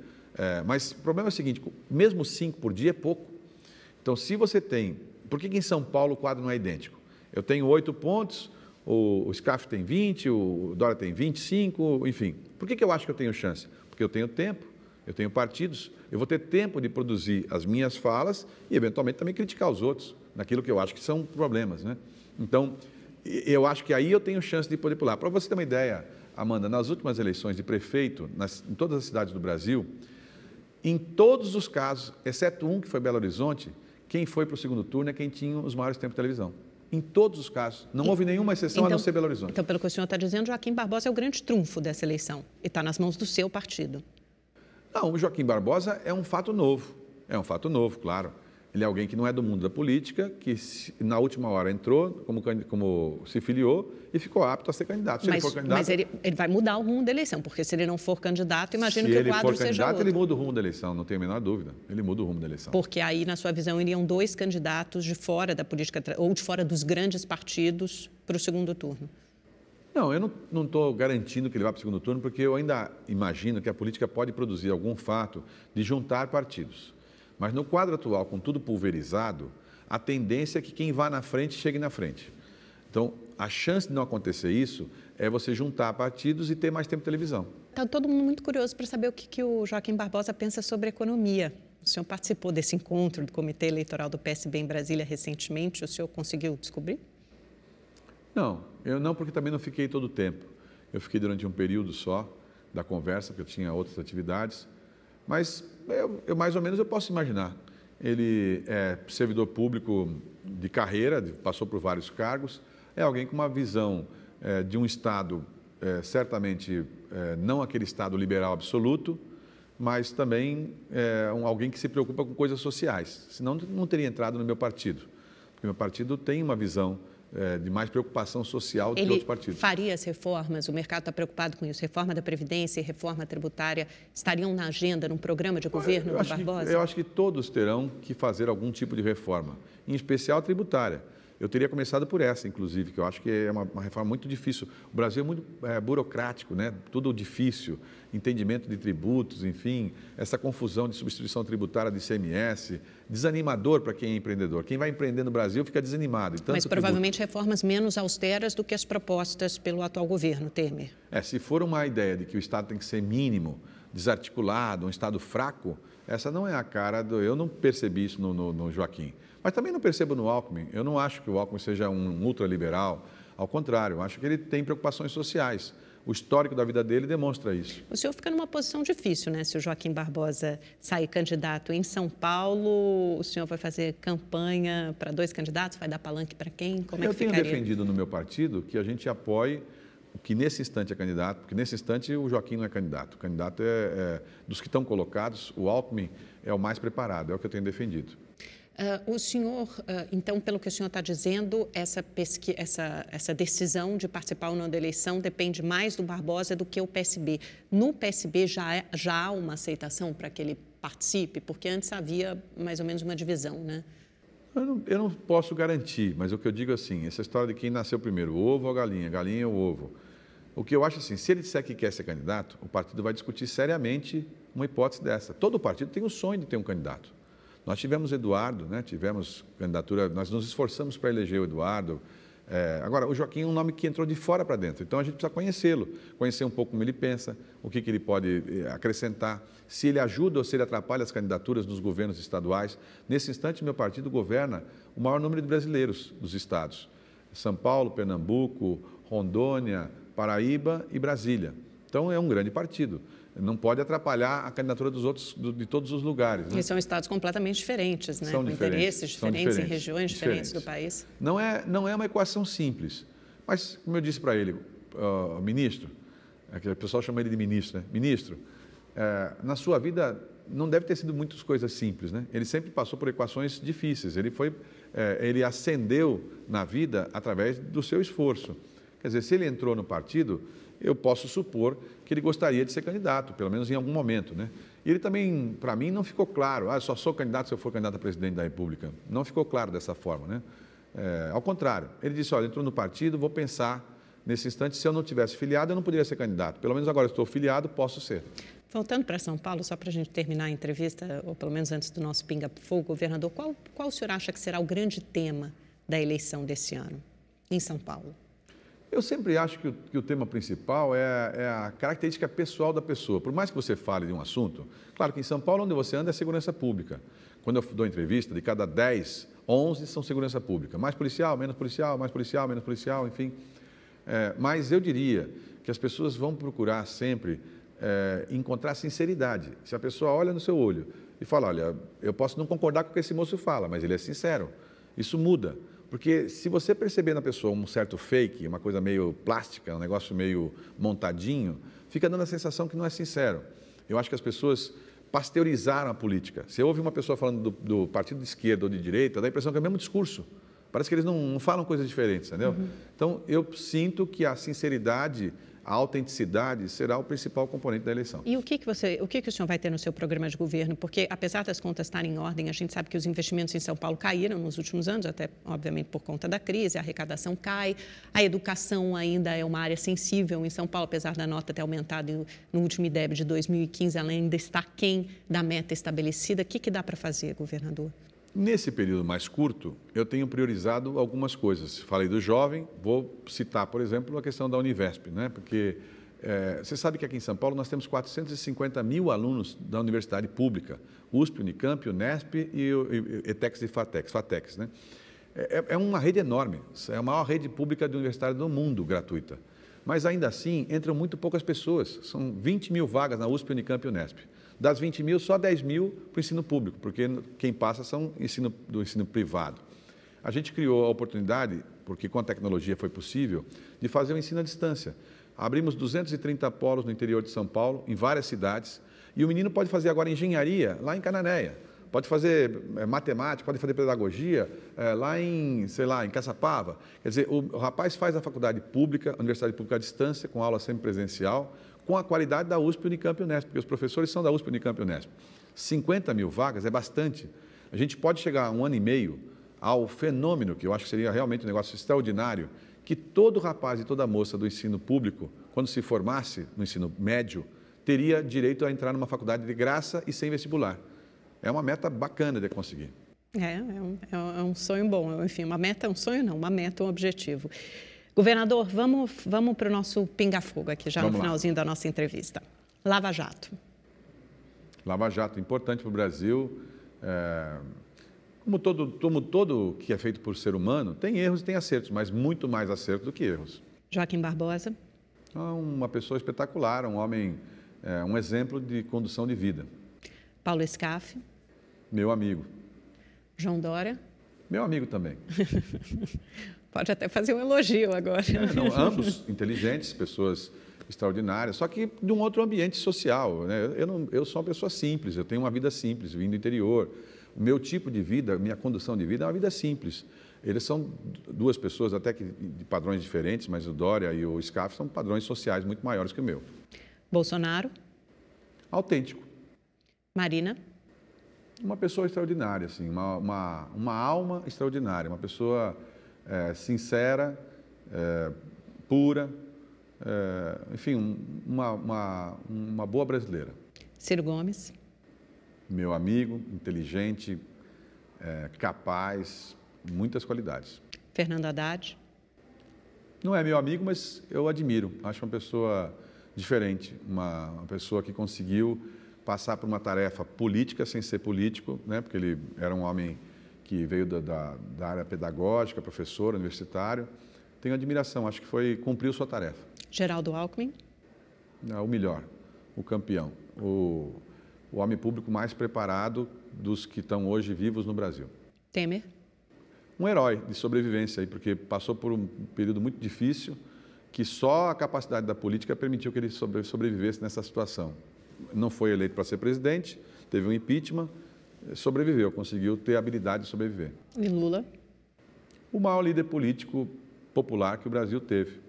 Speaker 2: Mas o problema é o seguinte, mesmo 5 por dia é pouco. Então, se você tem... Por que em São Paulo o quadro não é idêntico? Eu tenho 8 pontos, o Scaff tem 20, o Dória tem 25, enfim. Por que eu acho que eu tenho chance? Porque eu tenho tempo, eu tenho partidos, eu vou ter tempo de produzir as minhas falas e, eventualmente, também criticar os outros, naquilo que eu acho que são problemas, né? Então, eu acho que aí eu tenho chance de poder pular. Para você ter uma ideia, Amanda, nas últimas eleições de prefeito, em todas as cidades do Brasil, em todos os casos, exceto um que foi Belo Horizonte, quem foi para o segundo turno é quem tinha os maiores tempos de televisão. Em todos os casos. Não houve nenhuma exceção a não ser Belo Horizonte.
Speaker 1: Então, pelo que o senhor está dizendo, Joaquim Barbosa é o grande trunfo dessa eleição e está nas mãos do seu partido.
Speaker 2: Não, o Joaquim Barbosa é um fato novo. É um fato novo, claro. Ele é alguém que não é do mundo da política, que na última hora entrou, como se filiou e ficou apto a ser candidato. Se ele for candidato,
Speaker 1: mas ele vai mudar o rumo da eleição, porque se ele não for candidato, imagino que o quadro seja outro.
Speaker 2: Se ele for candidato, ele muda o rumo da eleição, não tenho a menor dúvida. Ele muda o rumo da eleição.
Speaker 1: Porque aí, na sua visão, iriam 2 candidatos de fora da política, ou de fora dos grandes partidos, para o segundo turno.
Speaker 2: Não, eu não estou garantindo que ele vá para o segundo turno, porque eu ainda imagino que a política pode produzir algum fato de juntar partidos. Mas no quadro atual, com tudo pulverizado, a tendência é que quem vá na frente chegue na frente. Então, a chance de não acontecer isso é você juntar partidos e ter mais tempo de televisão.
Speaker 1: Está todo mundo muito curioso para saber o que o Joaquim Barbosa pensa sobre economia. O senhor participou desse encontro do Comitê Eleitoral do PSB em Brasília recentemente. O senhor conseguiu descobrir?
Speaker 2: Não, eu não, porque também não fiquei todo o tempo. Eu fiquei durante um período só da conversa, porque eu tinha outras atividades. Mas eu mais ou menos eu posso imaginar. Ele é servidor público de carreira, passou por vários cargos, é alguém com uma visão de um Estado, certamente não aquele Estado liberal absoluto, mas também alguém que se preocupa com coisas sociais. Senão não teria entrado no meu partido, porque meu partido tem uma visão de mais preocupação social do que outros partidos.
Speaker 1: Ele faria as reformas, o mercado está preocupado com isso, reforma da Previdência e reforma tributária estariam na agenda, num programa de governo do Barbosa?
Speaker 2: Eu acho que todos terão que fazer algum tipo de reforma, em especial a tributária. Eu teria começado por essa, inclusive, que eu acho que é uma reforma muito difícil. O Brasil é muito burocrático, né? Tudo difícil, entendimento de tributos, enfim, essa confusão de substituição tributária de ICMS, desanimador para quem é empreendedor. Quem vai empreender no Brasil fica desanimado.
Speaker 1: Mas provavelmente reformas menos austeras do que as propostas pelo atual governo Temer.
Speaker 2: Se for uma ideia de que o Estado tem que ser mínimo, desarticulado, um Estado fraco, essa não é a cara do... Eu não percebi isso no Joaquim. Mas também não percebo no Alckmin. Eu não acho que o Alckmin seja um ultraliberal. Ao contrário, eu acho que ele tem preocupações sociais. O histórico da vida dele demonstra isso.
Speaker 1: O senhor fica numa posição difícil, né? Se o Joaquim Barbosa sair candidato em São Paulo, o senhor vai fazer campanha para 2 candidatos? Vai dar palanque para quem? Como é que ficaria?
Speaker 2: Eu tenho defendido no meu partido que a gente apoie o que nesse instante é candidato, porque nesse instante o Joaquim não é candidato. O candidato dos que estão colocados, o Alckmin é o mais preparado, é o que eu tenho defendido.
Speaker 1: O senhor, então, pelo que o senhor está dizendo, essa decisão de participar ou não da eleição depende mais do Barbosa do que o PSB. No PSB já há uma aceitação para que ele participe? Porque antes havia mais ou menos uma divisão, né?
Speaker 2: Eu não posso garantir, mas o que eu digo assim, essa história de quem nasceu primeiro, o ovo ou a galinha ou o ovo. O que eu acho assim, se ele disser que quer ser candidato, o partido vai discutir seriamente uma hipótese dessa. Todo partido tem o sonho de ter um candidato. Nós tivemos Eduardo, né? Tivemos candidatura, nós nos esforçamos para eleger o Eduardo. Agora, o Joaquim é um nome que entrou de fora para dentro, então a gente precisa conhecê-lo, conhecer um pouco como ele pensa, o que ele pode acrescentar, se ele ajuda ou se ele atrapalha as candidaturas nos governos estaduais. Nesse instante, meu partido governa o maior número de brasileiros dos estados. São Paulo, Pernambuco, Rondônia, Paraíba e Brasília. Então, é um grande partido. Não pode atrapalhar a candidatura dos outros, de todos os lugares. Né?
Speaker 1: E são estados completamente diferentes, né?
Speaker 2: Com
Speaker 1: interesses diferentes em regiões diferentes do país.
Speaker 2: Não é uma equação simples. Mas, como eu disse para ele, ministro, o pessoal chama ele de ministro, né? Ministro, na sua vida não deve ter sido muitas coisas simples, né? Ele sempre passou por equações difíceis. Ele ascendeu na vida através do seu esforço. Quer dizer, se ele entrou no partido, eu posso supor que ele gostaria de ser candidato, pelo menos em algum momento, né? E ele também, para mim, não ficou claro, eu só sou candidato se eu for candidato a presidente da República. Não ficou claro dessa forma, né? Ao contrário, ele disse, olha, entrou no partido, vou pensar nesse instante, se eu não tivesse filiado, eu não poderia ser candidato. Pelo menos agora eu estou filiado, posso ser.
Speaker 1: Voltando para São Paulo, só para a gente terminar a entrevista, ou pelo menos antes do nosso pinga-fogo, governador, qual o senhor acha que será o grande tema da eleição desse ano em São Paulo?
Speaker 2: Eu sempre acho que o tema principal é a característica pessoal da pessoa. Por mais que você fale de um assunto, claro que em São Paulo, onde você anda, é segurança pública. Quando eu dou entrevista, de cada 10, 11 são segurança pública. Mais policial, menos policial, mais policial, menos policial, enfim. Mas eu diria que as pessoas vão procurar sempre encontrar sinceridade. Se a pessoa olha no seu olho e fala, olha, eu posso não concordar com o que esse moço fala, mas ele é sincero. Isso muda. Porque se você perceber na pessoa um certo fake, uma coisa meio plástica, um negócio meio montadinho, fica dando a sensação que não é sincero. Eu acho que as pessoas pasteurizaram a política. Se ouve uma pessoa falando do partido de esquerda ou de direita, dá a impressão que é o mesmo discurso. Parece que eles não falam coisas diferentes, entendeu? Então, eu sinto que a sinceridade, a autenticidade será o principal componente da eleição.
Speaker 1: E o que o senhor vai ter no seu programa de governo? Porque, apesar das contas estarem em ordem, a gente sabe que os investimentos em São Paulo caíram nos últimos anos, até, obviamente, por conta da crise, a arrecadação cai, a educação ainda é uma área sensível em São Paulo, apesar da nota ter aumentado no último IDEB de 2015, ela ainda está aquém da meta estabelecida. O que dá para fazer, governador?
Speaker 2: Nesse período mais curto, eu tenho priorizado algumas coisas. Falei do jovem, vou citar, por exemplo, a questão da Univesp, né? Porque você sabe que aqui em São Paulo nós temos 450 mil alunos da universidade pública, USP, Unicamp, Unesp e ETEX e FATEX, né? É uma rede enorme, é a maior rede pública de universidade do mundo, gratuita. Mas ainda assim, entram muito poucas pessoas, são 20 mil vagas na USP, Unicamp e Unesp. Das 20 mil, só 10 mil para o ensino público, porque quem passa são do ensino privado. A gente criou a oportunidade, porque com a tecnologia foi possível, de fazer o ensino à distância. Abrimos 230 polos no interior de São Paulo, em várias cidades, e o menino pode fazer agora engenharia lá em Cananéia, pode fazer matemática, pode fazer pedagogia lá em, sei lá, em Caçapava. Quer dizer, o rapaz faz a faculdade pública, a universidade pública à distância, com aula sempre presencial, com a qualidade da USP, Unicamp e Unesp, porque os professores são da USP, Unicamp e Unesp. 50 mil vagas é bastante. A gente pode chegar a 1 ano e meio ao fenômeno, que eu acho que seria realmente um negócio extraordinário, que todo rapaz e toda moça do ensino público, quando se formasse no ensino médio, teria direito a entrar numa faculdade de graça e sem vestibular. É uma meta bacana de conseguir.
Speaker 1: É um sonho bom, enfim, uma meta, um sonho não, uma meta, um objetivo. Governador, vamos para o nosso pinga-fogo aqui, já no finalzinho da nossa entrevista. Lava Jato.
Speaker 2: Lava Jato, importante para o Brasil. Como todo que é feito por ser humano, tem erros e tem acertos, mas muito mais acertos do que erros.
Speaker 1: Joaquim Barbosa.
Speaker 2: Uma pessoa espetacular, um homem, um exemplo de condução de vida.
Speaker 1: Paulo Scaff.
Speaker 2: Meu amigo.
Speaker 1: João Dória.
Speaker 2: Meu amigo também.
Speaker 1: Pode até fazer um elogio agora.
Speaker 2: Ambos inteligentes, pessoas extraordinárias, só que de um outro ambiente social, né? Eu sou uma pessoa simples, eu tenho uma vida simples, vim do interior. O meu tipo de vida, minha condução de vida é uma vida simples. Eles são duas pessoas até que de padrões diferentes, mas o Dória e o Scaff são padrões sociais muito maiores que o meu.
Speaker 1: Bolsonaro.
Speaker 2: Autêntico.
Speaker 1: Marina.
Speaker 2: Uma pessoa extraordinária, assim, uma alma extraordinária, uma pessoa sincera, pura, enfim, uma boa brasileira.
Speaker 1: Ciro Gomes.
Speaker 2: Meu amigo, inteligente, capaz, muitas qualidades.
Speaker 1: Fernando Haddad.
Speaker 2: Não é meu amigo, mas eu admiro. Acho uma pessoa diferente, uma pessoa que conseguiu passar por uma tarefa política sem ser político, né? Porque ele era um homem que veio da área pedagógica, professor, universitário. Tenho admiração, acho que cumpriu sua tarefa.
Speaker 1: Geraldo Alckmin.
Speaker 2: O melhor, o campeão, o homem público mais preparado dos que estão hoje vivos no Brasil.
Speaker 1: Temer.
Speaker 2: Um herói de sobrevivência, aí, porque passou por um período muito difícil, que só a capacidade da política permitiu que ele sobrevivesse nessa situação. Não foi eleito para ser presidente, teve um impeachment, sobreviveu, conseguiu ter a habilidade de sobreviver.
Speaker 1: E Lula?
Speaker 2: O maior líder político popular que o Brasil teve.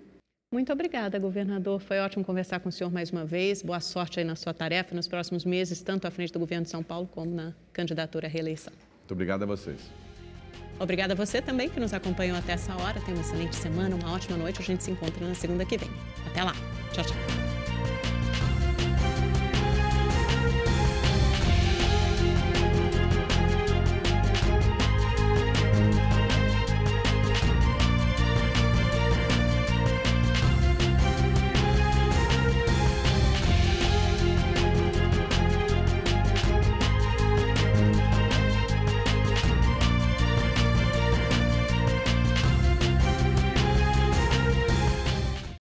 Speaker 1: Muito obrigada, governador. Foi ótimo conversar com o senhor mais uma vez. Boa sorte aí na sua tarefa nos próximos meses, tanto à frente do governo de São Paulo como na candidatura à reeleição.
Speaker 2: Muito obrigado a vocês.
Speaker 1: Obrigada a você também que nos acompanhou até essa hora. Tenha uma excelente semana, uma ótima noite. A gente se encontra na segunda que vem. Até lá. Tchau, tchau.